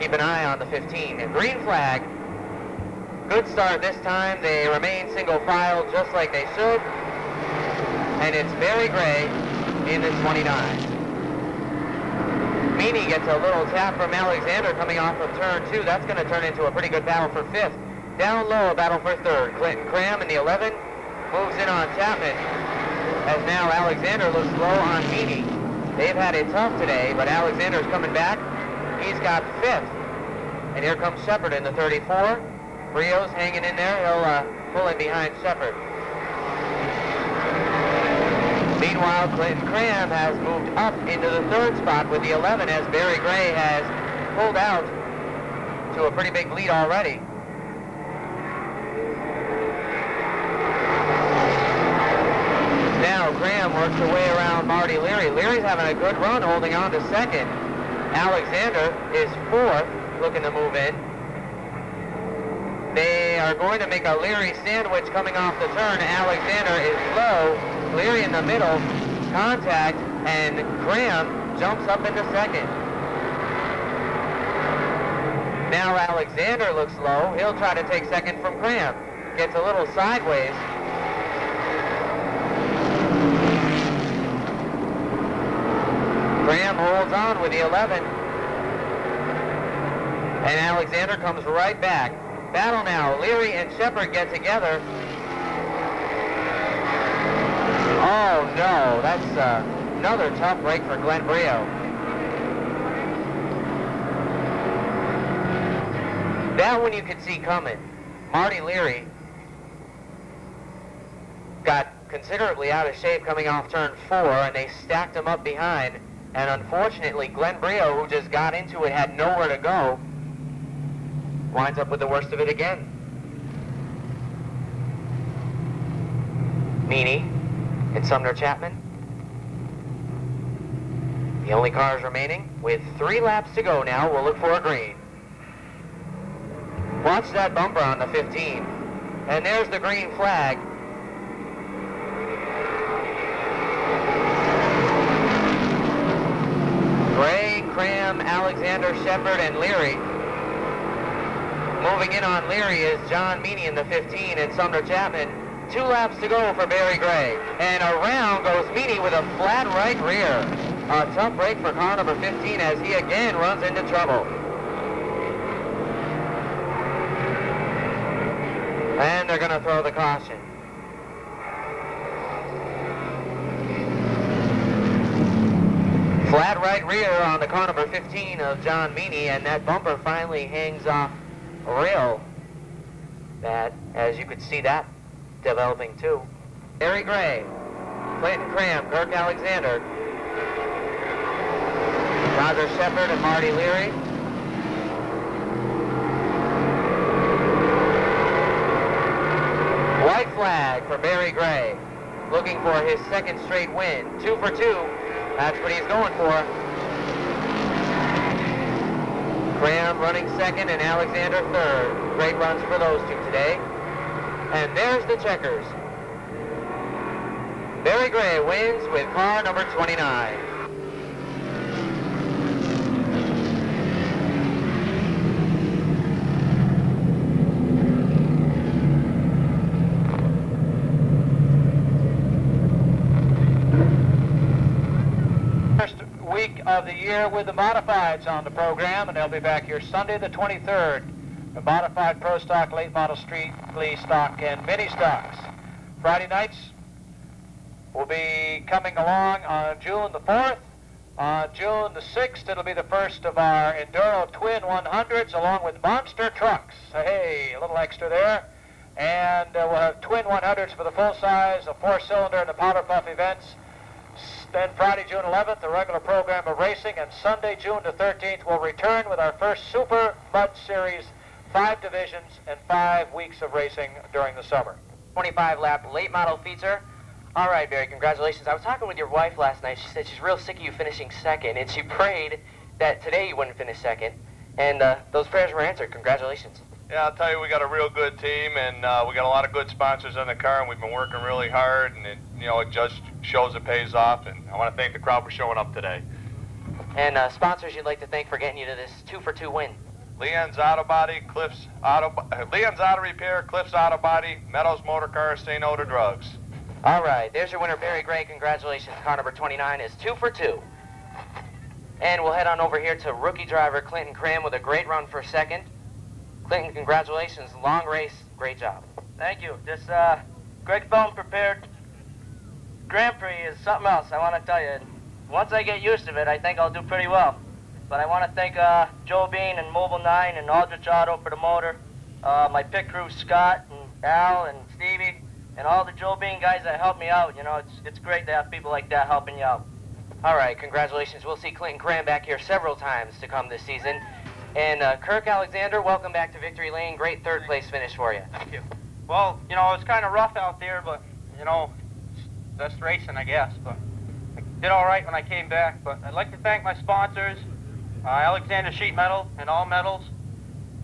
Keep an eye on the 15. And green flag. Good start this time. They remain single file just like they should. And it's Barry Gray in the 29. Meany gets a little tap from Alexander coming off of turn 2. That's going to turn into a pretty good battle for 5th. Down low, a battle for 3rd. Clinton Cram in the 11 moves in on Chapman, as now Alexander looks low on Meany. They've had it tough today, but Alexander's coming back. He's got 5th. And here comes Shepard in the 34. Brio's hanging in there. He'll pull in behind Shepard. Meanwhile, Clinton Cram has moved up into the 3rd spot with the 11, as Barry Gray has pulled out to a pretty big lead already. Now Cram works her way around Marty Leary. Leary's having a good run, holding on to 2nd. Alexander is 4th, looking to move in. They are going to make a Leary sandwich coming off the turn. Alexander is low. Leary in the middle, contact, and Cram jumps up into 2nd. Now Alexander looks low. He'll try to take second from Cram. Gets a little sideways. Graham holds on with the 11. And Alexander comes right back. Battle now. Leary and Shepard get together. Oh no, that's another tough break for Glenn Brio. That one you could see coming. Marty Leary got considerably out of shape coming off turn 4, and they stacked him up behind. And unfortunately, Glenn Brio, who just got into it, had nowhere to go, winds up with the worst of it again. Meany and Sumner Chapman. The only cars remaining. With 3 laps to go now, we'll look for a green. Watch that bumper on the 15. And there's the green flag. Gray, Cram, Alexander, Shepard, and Leary. Moving in on Leary is John Meany in the 15 and Sumner Chapman. 2 laps to go for Barry Gray. And around goes Meany with a flat right rear. A tough break for car number 15 as he again runs into trouble. And they're going to throw the caution. Flat right rear on the car number 15 of John Meany, and that bumper finally hangs off a rail. That, as you could see that developing too. Barry Gray, Clinton Cram, Kirk Alexander, Roger Shepard and Marty Leary. White flag for Barry Gray, looking for his second straight win. 2 for 2, that's what he's going for. Cram running second and Alexander third. Great runs for those two today. And there's the checkers. Barry Gray wins with car number 29. First week of the year with the modifieds on the program, and they'll be back here Sunday the 23rd. The modified Pro Stock, Late Model Street, Lee Stock, and Mini Stocks. Friday nights will be coming along on June the 4th. On June the 6th, it'll be the first of our Enduro Twin 100s along with monster trucks. Hey, a little extra there. And we'll have Twin 100s for the full size, a 4-cylinder, and the Powder Puff events. Then Friday, June 11th, the regular program of racing, and Sunday, June the 13th, we'll return with our first Super Mud Series, 5 divisions and 5 weeks of racing during the summer. 25-lap late model feature. All right, Barry, congratulations. I was talking with your wife last night. She said she's real sick of you finishing second, and she prayed that today you wouldn't finish second. And those prayers were answered. Congratulations. Yeah, I'll tell you, we got a real good team, and we got a lot of good sponsors in the car, and we've been working really hard, and it just shows it pays off, and I want to thank the crowd for showing up today. And sponsors you'd like to thank for getting you to this 2-for-2 win. Leon's Auto Body, Leon's Auto Repair, Cliff's Auto Body, Meadows Motor Cars, Say No to Drugs. All right, there's your winner, Barry Gray. Congratulations. Car number 29 is 2 for 2. And we'll head on over here to rookie driver Clinton Cram with a great run for second. Clinton, congratulations. Long race. Great job. Thank you. This Greg Thone prepared Grand Prix is something else, I want to tell you. Once I get used to it, I think I'll do pretty well. But I want to thank Joe Bean and Mobile 9 and Aldrich Auto for the motor, my pit crew, Scott and Al and Stevie, and all the Joe Bean guys that helped me out. You know, it's great to have people like that helping you out. All right, congratulations. We'll see Clinton Cram back here several times to come this season. And Kirk Alexander, welcome back to Victory Lane. Great third place finish for you. Thank you. Well, you know, it's kind of rough out there, but, you know, that's racing, I guess. But I did all right when I came back. But I'd like to thank my sponsors, Alexander Sheet Metal and All Metals,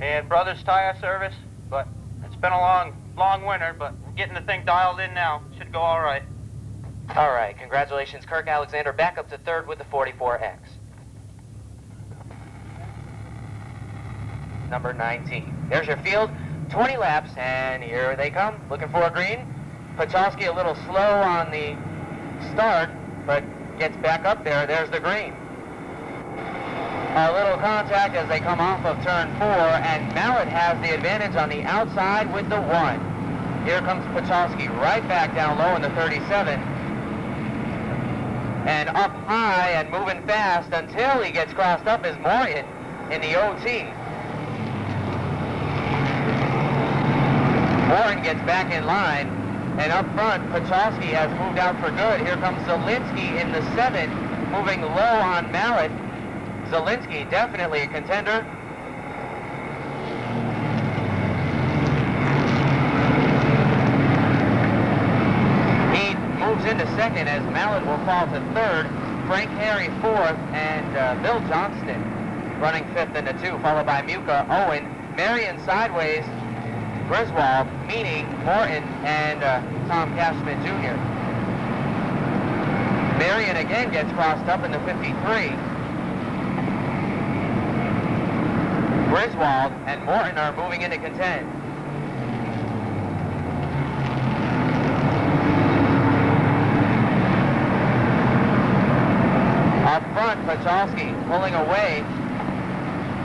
and Brothers Tire Service. But it's been a long winter, but we're getting the thing dialed in now. Should go all right. All right, congratulations. Kirk Alexander back up to third with the 44X. number 19. There's your field, 20 laps, and here they come, looking for a green. Pachalski a little slow on the start, but gets back up there. There's the green. A little contact as they come off of turn 4, and Mallet has the advantage on the outside with the 1. Here comes Pachalski right back down low in the 37. And up high and moving fast until he gets crossed up is Morgan in the OT. Warren gets back in line, and up front, Pachalski has moved out for good. Here comes Zielinski in the 7, moving low on Mallet. Zielinski, definitely a contender. He moves into second as Mallet will fall to third. Frank Harry fourth, and Bill Johnston running fifth in the 2, followed by Muka, Owen, Marion sideways, Griswold, Meany, Morton, and Tom Cashman Jr. Marion again gets crossed up in the 53. Griswold and Morton are moving into contend. Up front, Pachalski pulling away,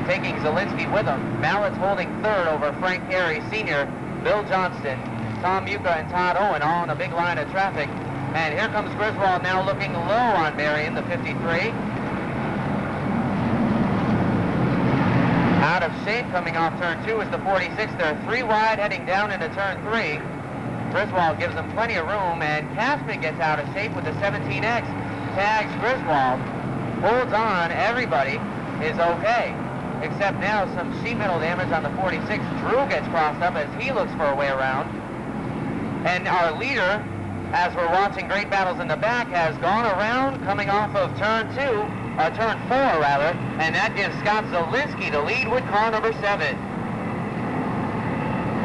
taking Zielinski with him. Mallet's holding third over Frank Harry Sr., Bill Johnston, Tom Muka, and Todd Owen all in a big line of traffic. And here comes Griswold now looking low on Marion, the 53. Out of shape coming off turn 2 is the 46. They're 3 wide heading down into turn 3. Griswold gives them plenty of room, and Cashman gets out of shape with the 17X. Tags Griswold, holds on, everybody is okay. Except now some sheet metal damage on the 46. Drew gets crossed up as he looks for a way around. And our leader, as we're watching great battles in the back, has gone around coming off of turn 4 rather, and that gives Scott Zielinski the lead with car number 7.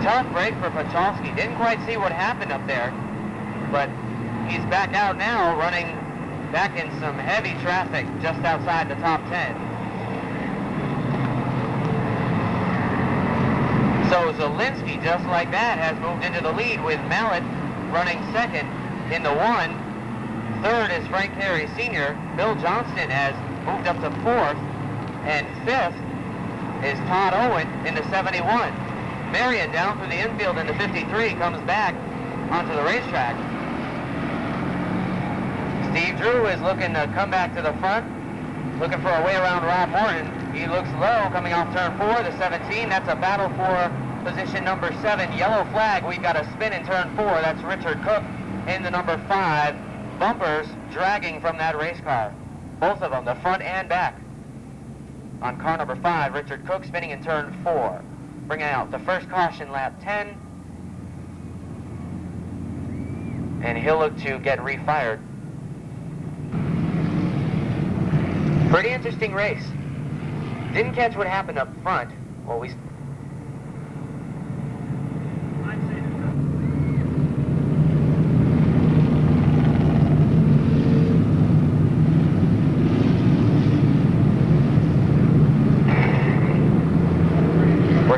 Tough break for Pachalski. Didn't quite see what happened up there, but he's back out now, running back in some heavy traffic just outside the top 10. So Zielinski, just like that, has moved into the lead with Mallet running second in the 1. Third is Frank Harry Sr. Bill Johnston has moved up to 4th. And 5th is Todd Owen in the 71. Marion down through the infield in the 53 comes back onto the racetrack. Steve Drew is looking to come back to the front, looking for a way around Rob Morton. He looks low coming off turn 4, the 17. That's a battle for position number 7. Yellow flag. We've got a spin in turn 4. That's Richard Cook in the number 5. Bumpers dragging from that race car. Both of them, the front and back. On car number 5, Richard Cook spinning in turn 4. Bringing out the first caution, lap 10. And he'll look to get refired. Pretty interesting race. Didn't catch what happened up front. Well, we're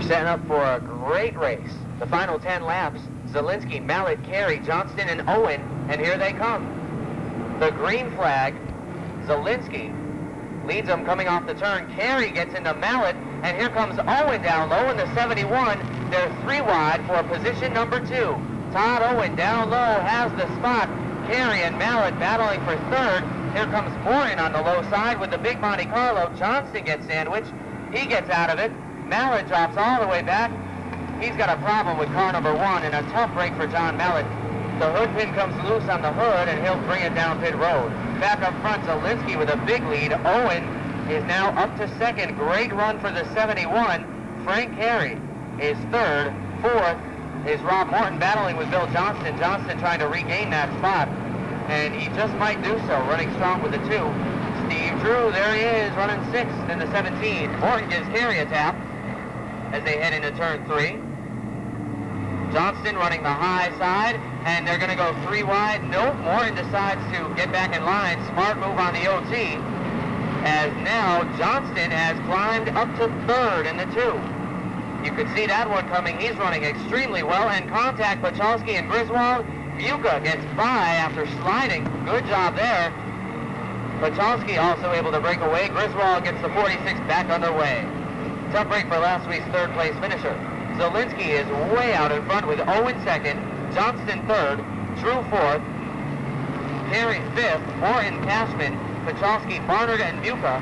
setting up for a great race. The final 10 laps, Zielinski, Mallet, Carey, Johnston, and Owen, and here they come. The green flag, Zielinski leads them coming off the turn. Carey gets into Mallet, and here comes Owen down low in the 71. They're 3 wide for position number 2. Todd Owen down low has the spot. Carey and Mallet battling for 3rd. Here comes Morin on the low side with the big Monte Carlo. Johnston gets sandwiched. He gets out of it. Mallet drops all the way back. He's got a problem with car number 1 and a tough break for John Mallet. The hood pin comes loose on the hood, and he'll bring it down pit road. Back up front, Zielinski with a big lead. Owen is now up to 2nd. Great run for the 71. Frank Harry is 3rd. 4th is Rob Morton battling with Bill Johnston. Johnston trying to regain that spot, and he just might do so, running strong with the 2. Steve Drew, there he is, running 6th in the 17. Morton gives Harry a tap as they head into turn 3. Johnston running the high side, and they're going to go 3 wide. Nope, Morton decides to get back in line. Smart move on the OT, as now Johnston has climbed up to 3rd in the 2. You could see that one coming. He's running extremely well, and contact Pachalski and Griswold. Buka gets by after sliding. Good job there. Pachalski also able to break away. Griswold gets the 46 back underway. Tough break for last week's third place finisher. Zielinski is way out in front with Owen second, Johnston third, Drew fourth, Perry fifth, Morton, Cashman, Pachalski, Barnard, and Buka.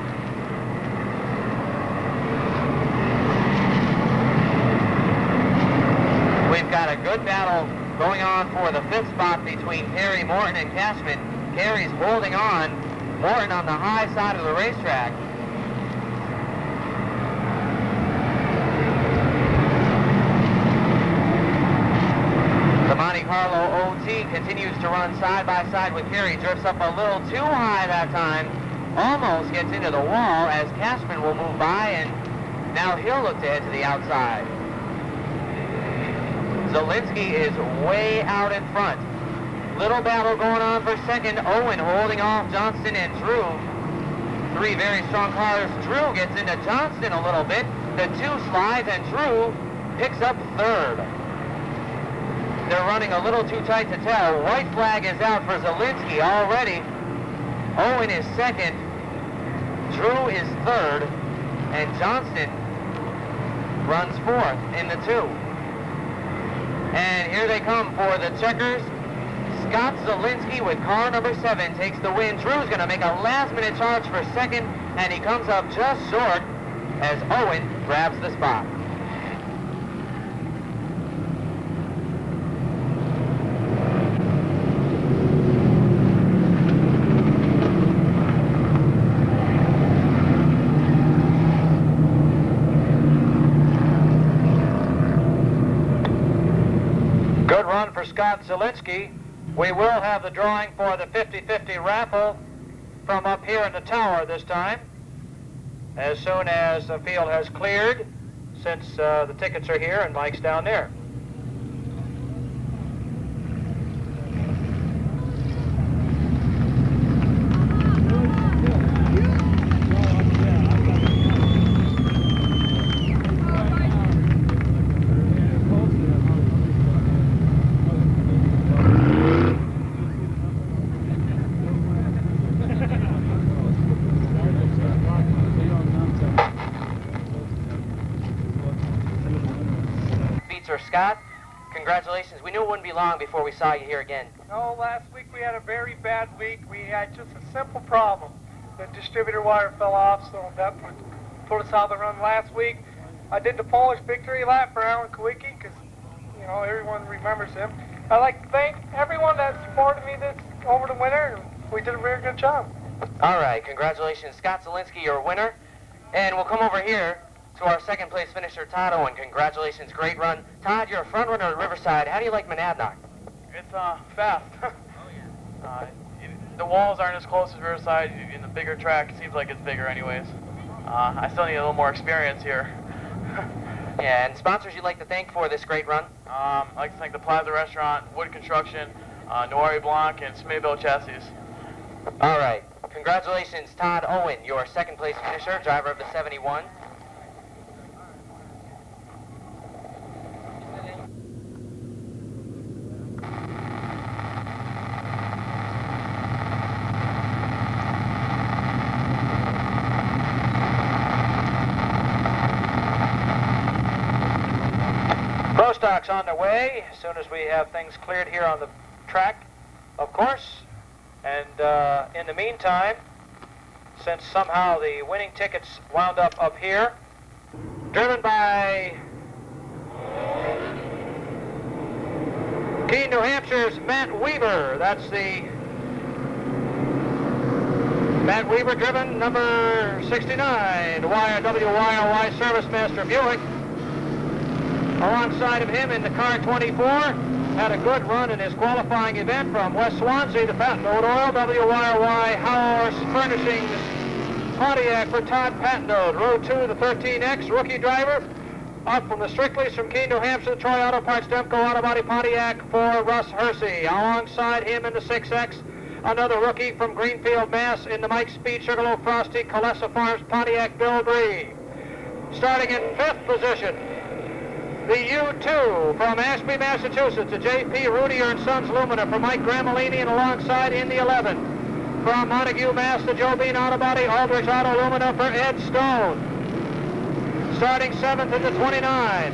We've got a good battle going on for the fifth spot between Perry, Morton, and Cashman. Perry's holding on. Morton on the high side of the racetrack. The Monte Carlo OT continues to run side by side with Perry. Drifts up a little too high that time. Almost gets into the wall as Cashman will move by, and now he'll look to head to the outside. Zielinski is way out in front. Little battle going on for second. Owen holding off Johnston and Drew. Three very strong cars. Drew gets into Johnston a little bit. The two slides, and Drew picks up third. They're running a little too tight to tell. White flag is out for Zielinski already. Owen is second. Drew is third. And Johnston runs fourth in the two. And here they come for the checkers. Scott Zielinski with car number 7 takes the win. Drew's going to make a last-minute charge for second, and he comes up just short as Owen grabs the spot. Good run for Scott Zielinski. We will have the drawing for the 50-50 raffle from up here in the tower this time, as soon as the field has cleared, since the tickets are here and Mike's down there. Scott, congratulations. We knew it wouldn't be long before we saw you here again. No, last week we had a very bad week. We had just a simple problem. The distributor wire fell off, so that put us out of the run last week. I did the Polish victory lap for Alan Kowicki because, you know, everyone remembers him. I'd like to thank everyone that supported me this over the winter. We did a very good job. All right, congratulations, Scott Zielinski, your winner. And we'll come over here to our second place finisher, Todd Owen. Congratulations, great run. Todd, you're a front runner at Riverside. How do you like Monadnock? It's fast. The walls aren't as close as Riverside. In the bigger track, it seems like it's bigger anyways. I still need a little more experience here. Yeah, and sponsors you'd like to thank for this great run? I'd like to thank the Plaza Restaurant, Wood Construction, Noir Blanc, and Smayville Chassis. All right, congratulations, Todd Owen, your second place finisher, driver of the 71. Pro stock's on the way as soon as we have things cleared here on the track, of course. And in the meantime, since somehow the winning tickets wound up here, driven by Keene, New Hampshire's Matt Weaver. That's the Matt Weaver, driven number 69, WYRY Servicemaster Buick. Alongside of him in the car 24, had a good run in his qualifying event from West Swansea, the Pattenode Oil, WYRY House Furnishings Pontiac for Todd Pattenode. Row 2, the 13X, rookie driver. Up from the Strickleys from Keene, New Hampshire, the Troy Auto Parts Demco Auto Body Pontiac for Russ Hersey. Alongside him in the 6X, another rookie from Greenfield, Mass. in the Mike Speed Sugarloaf Frosty Colessa Farms Pontiac Bill Bree. Starting in 5th position, The U2 from Ashby, Massachusetts, a J.P. Rudier and Sons Lumina for Mike Gramellini, and alongside in the 11. From Montague, Mass, the Joe Bean Auto Body, Aldrich Auto Lumina for Ed Stone. Starting 7th in the 29.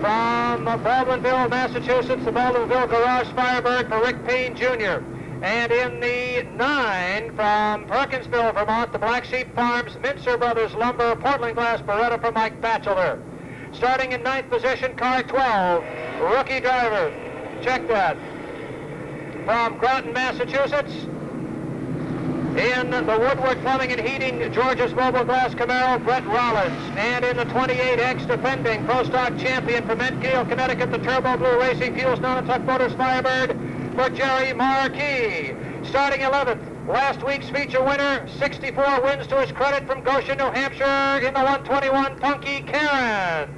From Baldwinville, Massachusetts, the Baldwinville Garage Firebird for Rick Payne Jr. And in the 9, from Perkinsville, Vermont, the Black Sheep Farms, Mincer Brothers Lumber, Portland Glass Beretta for Mike Batchelor. Starting in 9th position, car 12, rookie driver. Check that. From Groton, Massachusetts, in the Woodward Plumbing and Heating, George's Mobile Glass Camaro, Brett Rollins. And in the 28X, defending Pro Stock champion from Entgale, Connecticut, the Turbo Blue Racing Fuels Nonotuck Motors Firebird for Jerry Marquis. Starting 11th, last week's feature winner, 64 wins to his credit from Goshen, New Hampshire, in the 121 Punky Karen.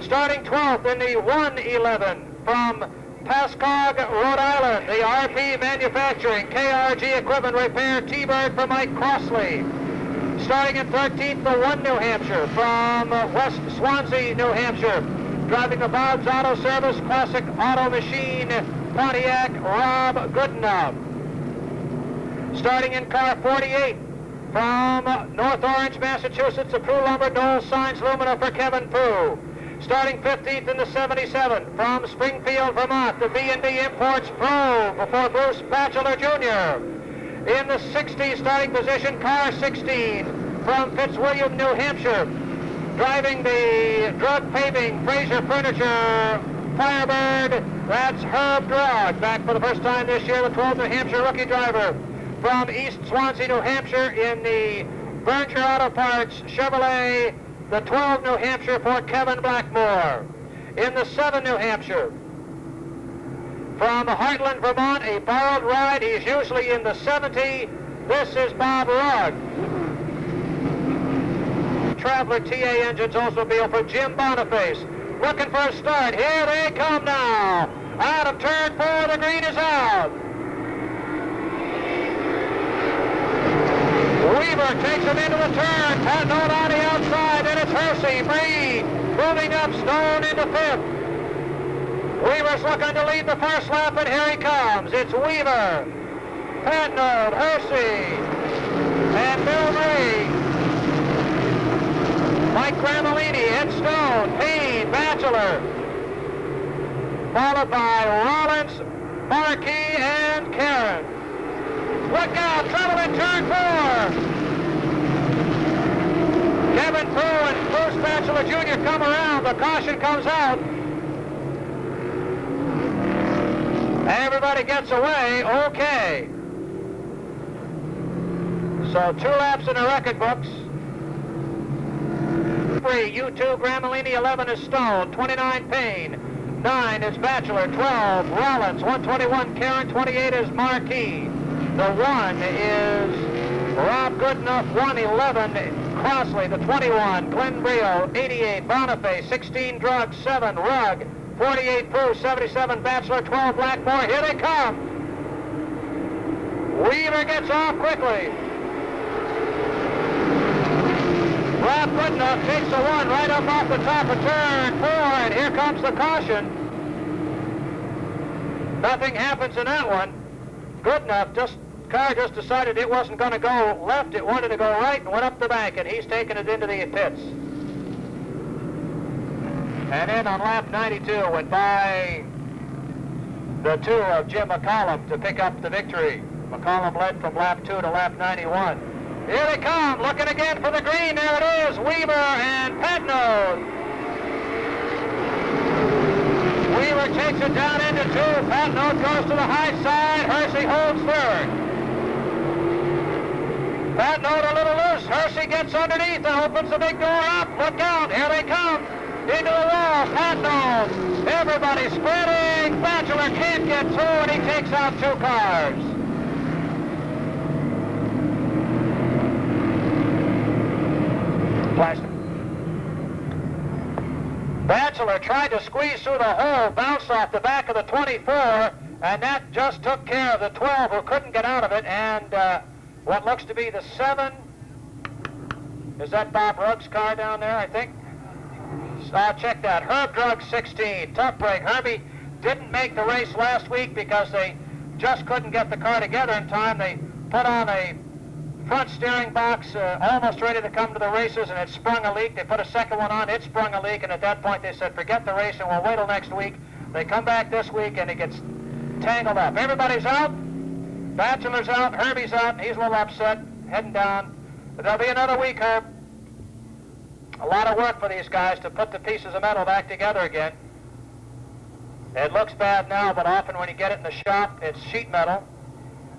Starting 12th in the 111 from Pascagoula, Rhode Island, the RP Manufacturing, KRG Equipment Repair, T-Bird for Mike Crossley. Starting in 13th, the 1 New Hampshire from West Swansea, New Hampshire. Driving the Bob's Auto Service, Classic Auto Machine, Pontiac, Rob Goodenough. Starting in car 48 from North Orange, Massachusetts, the Prue Lumber Dole Signs Lumina for Kevin Prue. Starting 15th in the 77 from Springfield, Vermont, the B&B Imports Pro before Bruce Batchelor Jr. In the 60 starting position, car 16 from Fitzwilliam, New Hampshire. Driving the Drug Paving Fraser Furniture Firebird, that's Herb Drug, back for the first time this year, the 12th New Hampshire rookie driver. From East Swansea, New Hampshire, in the Berger Auto Parts Chevrolet, the 12 New Hampshire for Kevin Blackmore. In the 7 New Hampshire, from Heartland, Vermont, a borrowed ride. He's usually in the 70. This is Bob Rugg. Traveler TA engines also be for Jim Boniface. Looking for a start. Here they come now. Out of turn 4, the green is out. Weaver takes him into the turn. Patnode on the outside, and it's Hersey. Bree moving up, Stone into 5th. Weaver's looking to lead the first lap, and here he comes. It's Weaver, Patnode, Hersey, and Bill Bree. Mike Gramellini, Ed Stone, Payne, Batchelor. Followed by Rollins, Markey, and Karen. Look out, trouble in turn 4. Kevin Prue and Bruce Batchelor Jr. come around. The caution comes out. Everybody gets away. Okay. So 2 laps in the record books. U2 Gramellini, 11 is Stone, 29 Payne, 9 is Batchelor, 12 Rollins, 121 Karen, 28 is Marquis. The 1 is Rob Goodenough, 111 Crossley, the 21 Glenn Brio, 88 Boniface, 16 Drug, 7 Rugg, 48 Prue, 77 Batchelor, 12 Blackmore. Here they come. Weaver gets off quickly. Rob Goodenough takes the 1 right up off the top of turn 4, and here comes the caution. Nothing happens in that one. Goodenough, car just decided it wasn't going to go left, it wanted to go right, and went up the bank, and he's taking it into the pits. And in on lap 92 went by the 2 of Jim McCollum to pick up the victory. McCollum led from lap 2 to lap 91. Here they come, looking again for the green. There it is, Weaver and Patnode. Weaver takes it down into 2. Patnode goes to the high side. Hersey holds 3rd. Patnode a little loose. Hersey gets underneath and opens the big door up. Look out, here they come. Into the wall, Patnode. Everybody spreading. Batchelor can't get through, and he takes out 2 cars. Batchelor tried to squeeze through the hole, bounced off the back of the 24, and that just took care of the 12 who couldn't get out of it, and what looks to be the 7, is that Bob Rugg's car down there, I think? check that. Herb Drug 16, tough break. Herbie didn't make the race last week because they just couldn't get the car together in time. They put on a front steering box almost ready to come to the races, and it sprung a leak. They put a second one on, it sprung a leak, and at that point they said, forget the race and we'll wait till next week. They come back this week and it gets tangled up. Everybody's out. Bachelor's out, Herbie's out, he's a little upset, heading down. But there'll be another week, Herb. A lot of work for these guys to put the pieces of metal back together again. It looks bad now, but often when you get it in the shop, it's sheet metal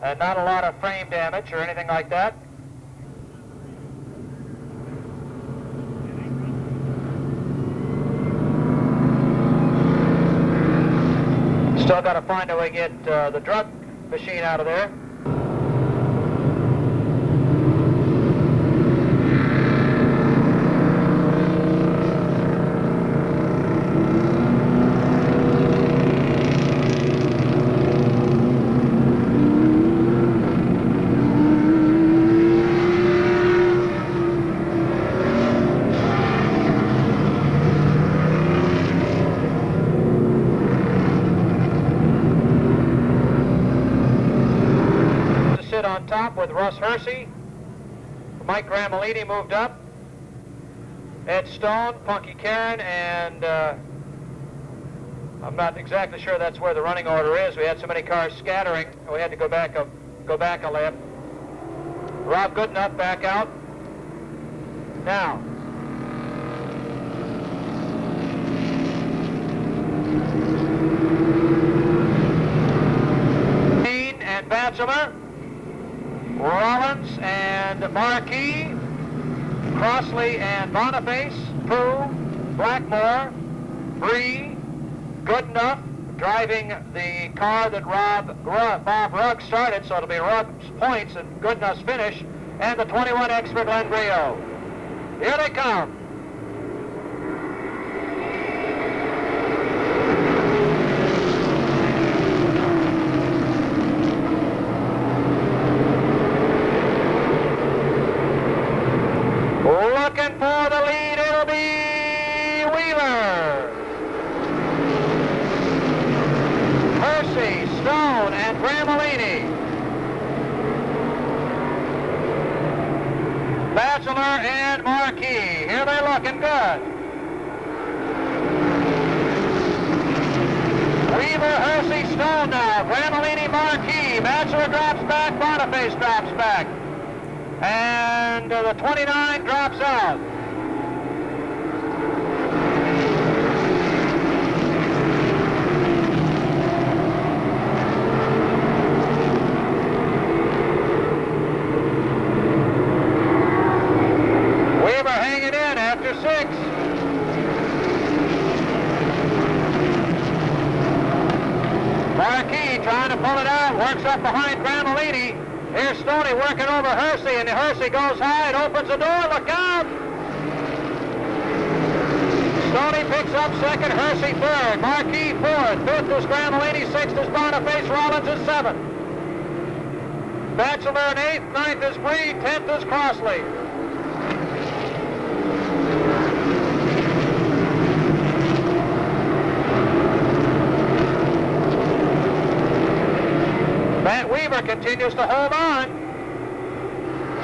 and not a lot of frame damage or anything like that. Still got to find a way to get the drug machine out of there. On top with Russ Hersey. Mike Gramellini moved up. Ed Stone, Punky Karen, and I'm not exactly sure that's where the running order is. We had so many cars scattering, we had to go back a lap. Rob Goodenough back out. Now, Dean and Bachelor, Rollins and Marquis, Crossley and Boniface, Prue, Blackmore, Bree, Goodenough, driving the car that Bob Rugg started, so it'll be Rugg's points and Goodenough's finish, and the 21X for Glenn Brio. Here they come. Looking for the lead, it'll be Wheeler. Hersey, Stone, and Gramellini. Bachelor and Marquis. Here they're looking good. Weaver, Hersey, Stone now. Gramellini, Marquis. Bachelor drops back, Boniface drops back. And the 29 drops out. Weaver hanging in after 6. Marquis trying to pull it out, works up behind Gramellini. Here's Stoney working over Hersey, and Hersey goes high and opens the door. Look out! Stoney picks up second, Hersey third, Marquis fourth, fifth is Gramellini, sixth is Boniface, Rollins is seventh. Bachelor in eighth, ninth is Bree, 10th is Crossley. Matt Weaver continues to hold on.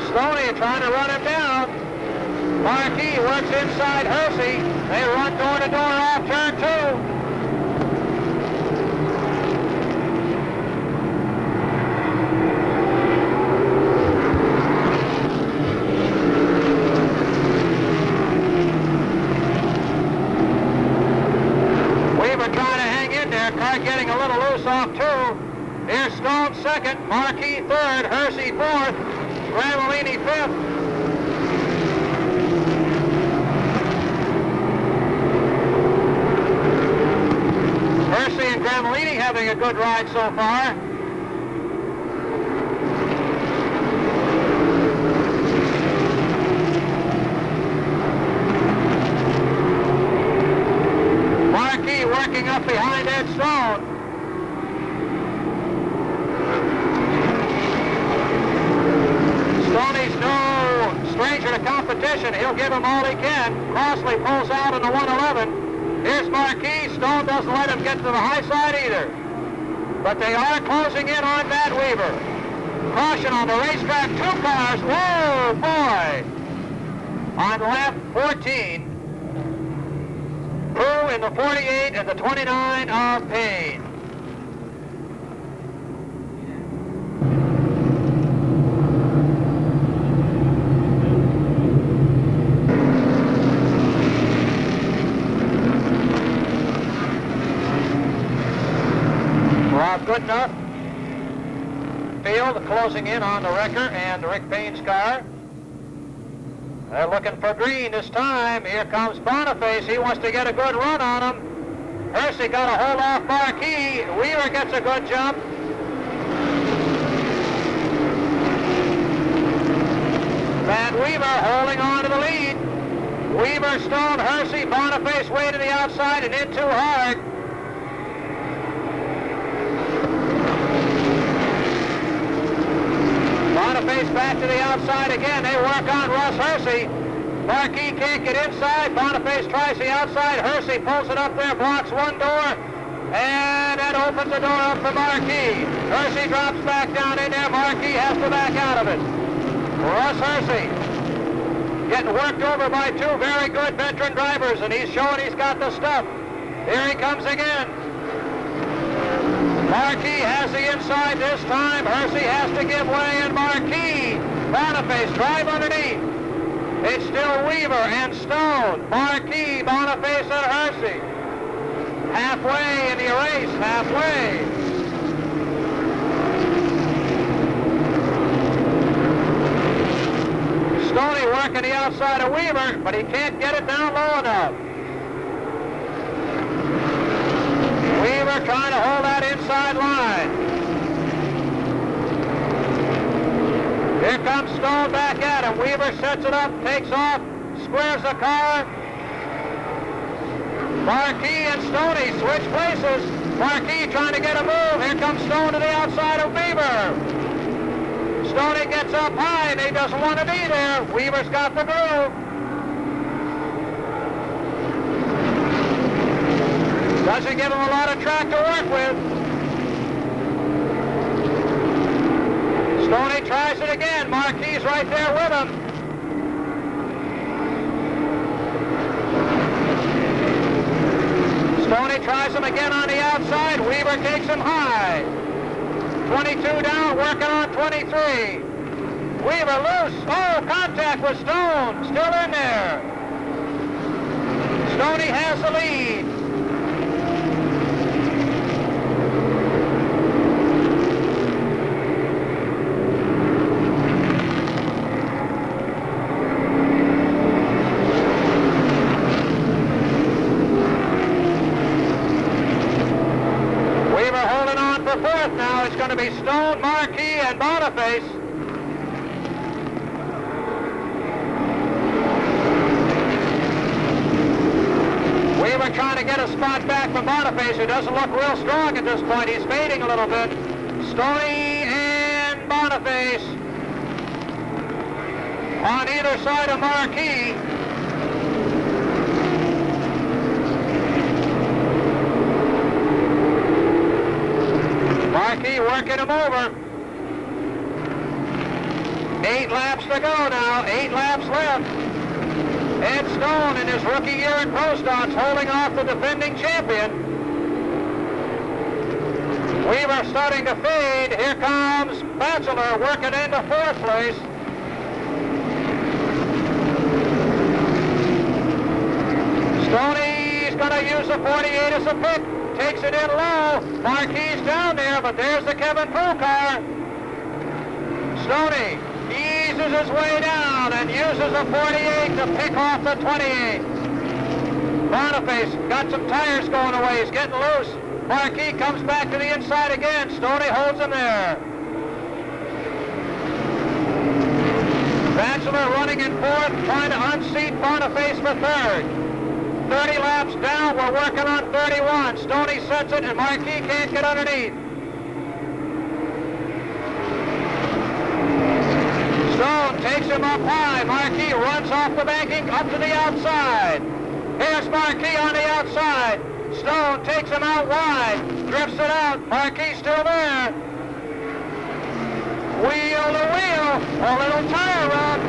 Stoney trying to run him down. Marquis works inside Hersey. They run door to door off turn 2. Weaver trying to hang in there. Car getting a little loose off 2. Here's Stone second, Marquis third, Hersey fourth, Gramellini fifth. Hersey and Gramellini having a good ride so far. Marquis working up behind Ed Stone. Stoney's no stranger to competition. position. He'll give him all he can. Crossley pulls out in the 111. Here's Marquis. Stone doesn't let him get to the high side either. But they are closing in on Matt Weaver. Caution on the racetrack. 2 cars. Whoa, boy. On lap 14. Prue in the 48 and the 29 of Payne. Good enough. Field closing in on the wrecker and Rick Payne's car. They're looking for green this time. Here comes Boniface. He wants to get a good run on him. Hersey got a hold off Marquis. Weaver gets a good jump. Matt Weaver holding on to the lead. Weaver, Stone, Hersey, Boniface way to the outside and in too hard. Boniface back to the outside again. They work on Russ Hersey. Marquis can't get inside. Boniface tries the outside. Hersey pulls it up there, blocks one door, and that opens the door up for Marquis. Hersey drops back down in there. Marquis has to back out of it. Russ Hersey getting worked over by 2 very good veteran drivers, and he's showing he's got the stuff. Here he comes again. Marquis has the inside this time. Hersey has to give way, and Marquis, Boniface, drive underneath. It's still Weaver and Stone, Marquis, Boniface, and Hersey. Halfway in the race, halfway. Stoney working the outside of Weaver, but he can't get it down low enough. Weaver trying to hold that inside line. Here comes Stone back at him. Weaver sets it up, takes off, squares the car. Marquis and Stoney switch places. Marquis trying to get a move. Here comes Stone to the outside of Weaver. Stoney gets up high and he doesn't want to be there. Weaver's got the groove. Doesn't give him a lot of track to work with. Stoney tries it again. Marquis right there with him. Stoney tries him again on the outside. Weaver takes him high. 22 down, working on 23. Weaver loose. Oh, contact with Stone. Still in there. Stoney has the lead. Fourth now, it's going to be Stone, Marquis, and Boniface. Weaver trying to get a spot back from Boniface, who doesn't look real strong at this point. He's fading a little bit. Stoney and Boniface on either side of Marquis. Marquis working him over. 8 laps to go now. 8 laps left. Ed Stone in his rookie year at Pro Stocks holding off the defending champion. Weaver starting to fade. Here comes Batchelor working into 4th place. Stoney's going to use the 48 as a pick. Takes it in low. Marquis down there, but there's the Kevin Prue car. Stoney eases his way down and uses a 48 to pick off the 28. Boniface got some tires going away. He's getting loose. Marquis comes back to the inside again. Stoney holds him there. Batchelor running in 4th, trying to unseat Boniface for 3rd. 30 laps down, we're working on 31. Stoney sets it, and Marquis can't get underneath. Stone takes him up high. Marquis runs off the banking up to the outside. Here's Marquis on the outside. Stone takes him out wide. Drifts it out. Marquis still there. Wheel to wheel. A little tire run.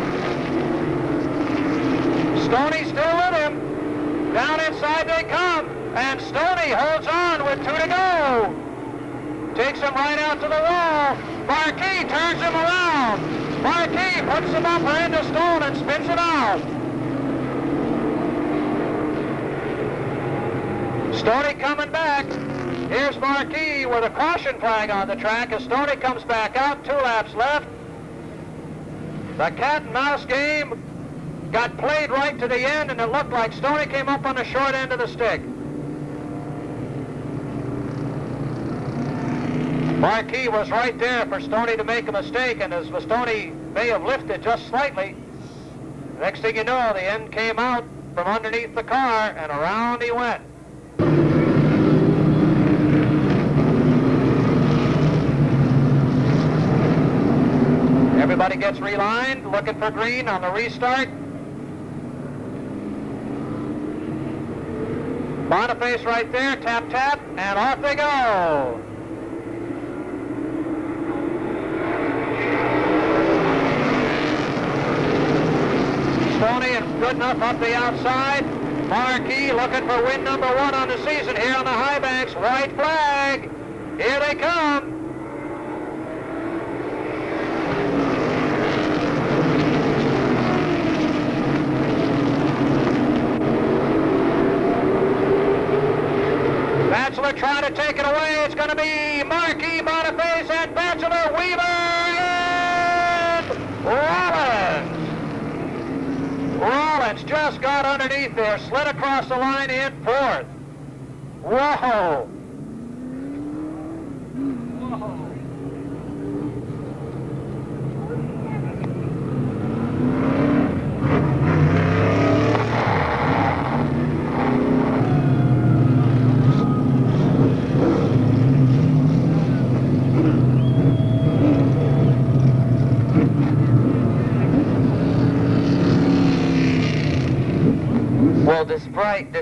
Stoney still with him. Down inside they come. And Stoney holds on with 2 to go. Takes him right out to the wall. Marquis turns him around. Marquis puts the bumper into Stone and spins it out. Stoney coming back. Here's Marquis with a caution flag on the track as Stoney comes back out. 2 laps left. The cat and mouse game got played right to the end, and it looked like Stoney came up on the short end of the stick. Marquis was right there for Stoney to make a mistake, and as Stoney may have lifted just slightly, next thing you know, the end came out from underneath the car, and around he went. Everybody gets relined, looking for green on the restart. Boniface right there, tap, tap, and off they go. Stoney and good enough up the outside. Marquis looking for win number 1 on the season here on the high banks. White flag. Here they come. Bachelor trying to take it away. It's going to be Marquis, Boniface, and Bachelor, Weaver, and Rollins. Rollins just got underneath there, slid across the line in 4th. Whoa. Well, despite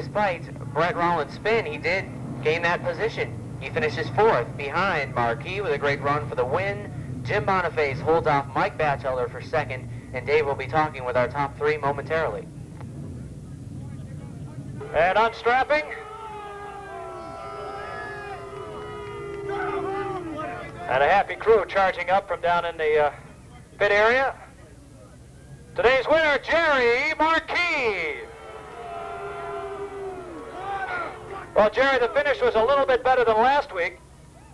Brett Rollins' spin, he did gain that position. He finishes 4th behind Marquis with a great run for the win. Jim Boniface holds off Mike Batchelder for 2nd, and Dave will be talking with our top 3 momentarily. And unstrapping. And a happy crew charging up from down in the pit area. Today's winner, Jerry Marquis. Well, Jerry, the finish was a little bit better than last week.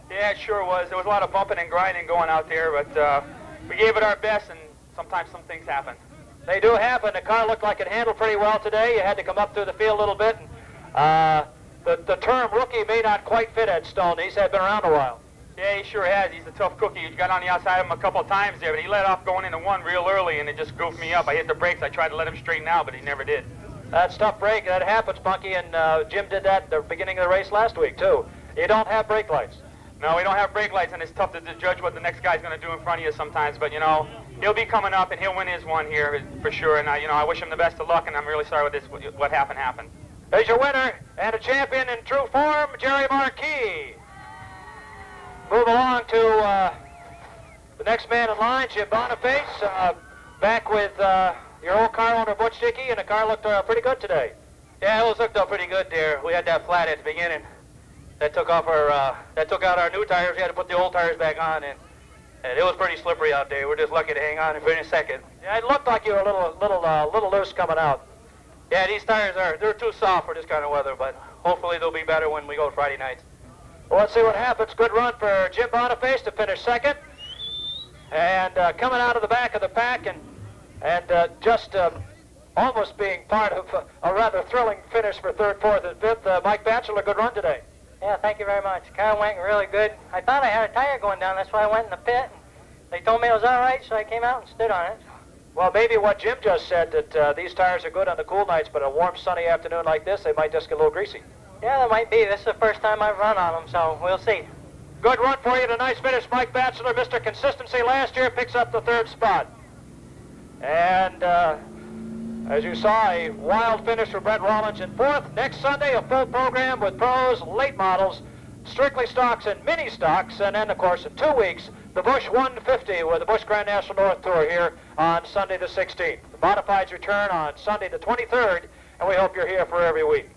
Yeah, it sure was. There was a lot of bumping and grinding going out there, but we gave it our best, and sometimes some things happen. They do happen. The car looked like it handled pretty well today. You had to come up through the field a little bit. And, the term rookie may not quite fit Ed Stone. He's been around a while. Yeah, he sure has. He's a tough cookie. He got on the outside of him a couple of times there, but he let off going into 1 real early, and it just goofed me up. I hit the brakes. I tried to let him straighten out, but he never did. That's tough break. That happens, Bunky, and Jim did that at the beginning of the race last week, too. You don't have brake lights. No, we don't have brake lights, and it's tough to judge what the next guy's going to do in front of you sometimes, but, you know, he'll be coming up, and he'll win his one here for sure, and, you know, I wish him the best of luck, and I'm really sorry what happened. There's your winner and a champion in true form, Jerry Marquis. Move along to the next man in line, Jim Boniface, back with your old car owner, Butch Dickey, and the car looked pretty good today. Yeah, it looked up pretty good there. We had that flat at the beginning. That took out our new tires. We had to put the old tires back on, and it was pretty slippery out there. We're just lucky to hang on and finish 2nd. Yeah, it looked like you were a little loose coming out. Yeah, these tires they're too soft for this kind of weather, but hopefully they'll be better when we go Friday nights. Well, let's see what happens. Good run for Jim Boniface to finish 2nd. And coming out of the back of the pack and just almost being part of a rather thrilling finish for 3rd, 4th, and 5th, Mike Batchelor, good run today. Yeah, thank you very much. The car went really good. I thought I had a tire going down. That's why I went in the pit. They told me it was all right, so I came out and stood on it. Well, maybe what Jim just said, that these tires are good on the cool nights, but a warm, sunny afternoon like this, they might just get a little greasy. Yeah, there might be. This is the first time I've run on them, so we'll see. Good run for you. A nice finish. Mike Batchelor, Mr. Consistency last year, picks up the 3rd spot. And as you saw, a wild finish for Brett Rollins in fourth. Next Sunday, a full program with pros, late models, strictly stocks and mini stocks. And then, of course, in 2 weeks, the Busch 150 with the Busch Grand National North Tour here on Sunday the 16th. The modifieds return on Sunday the 23rd, and we hope you're here for every week.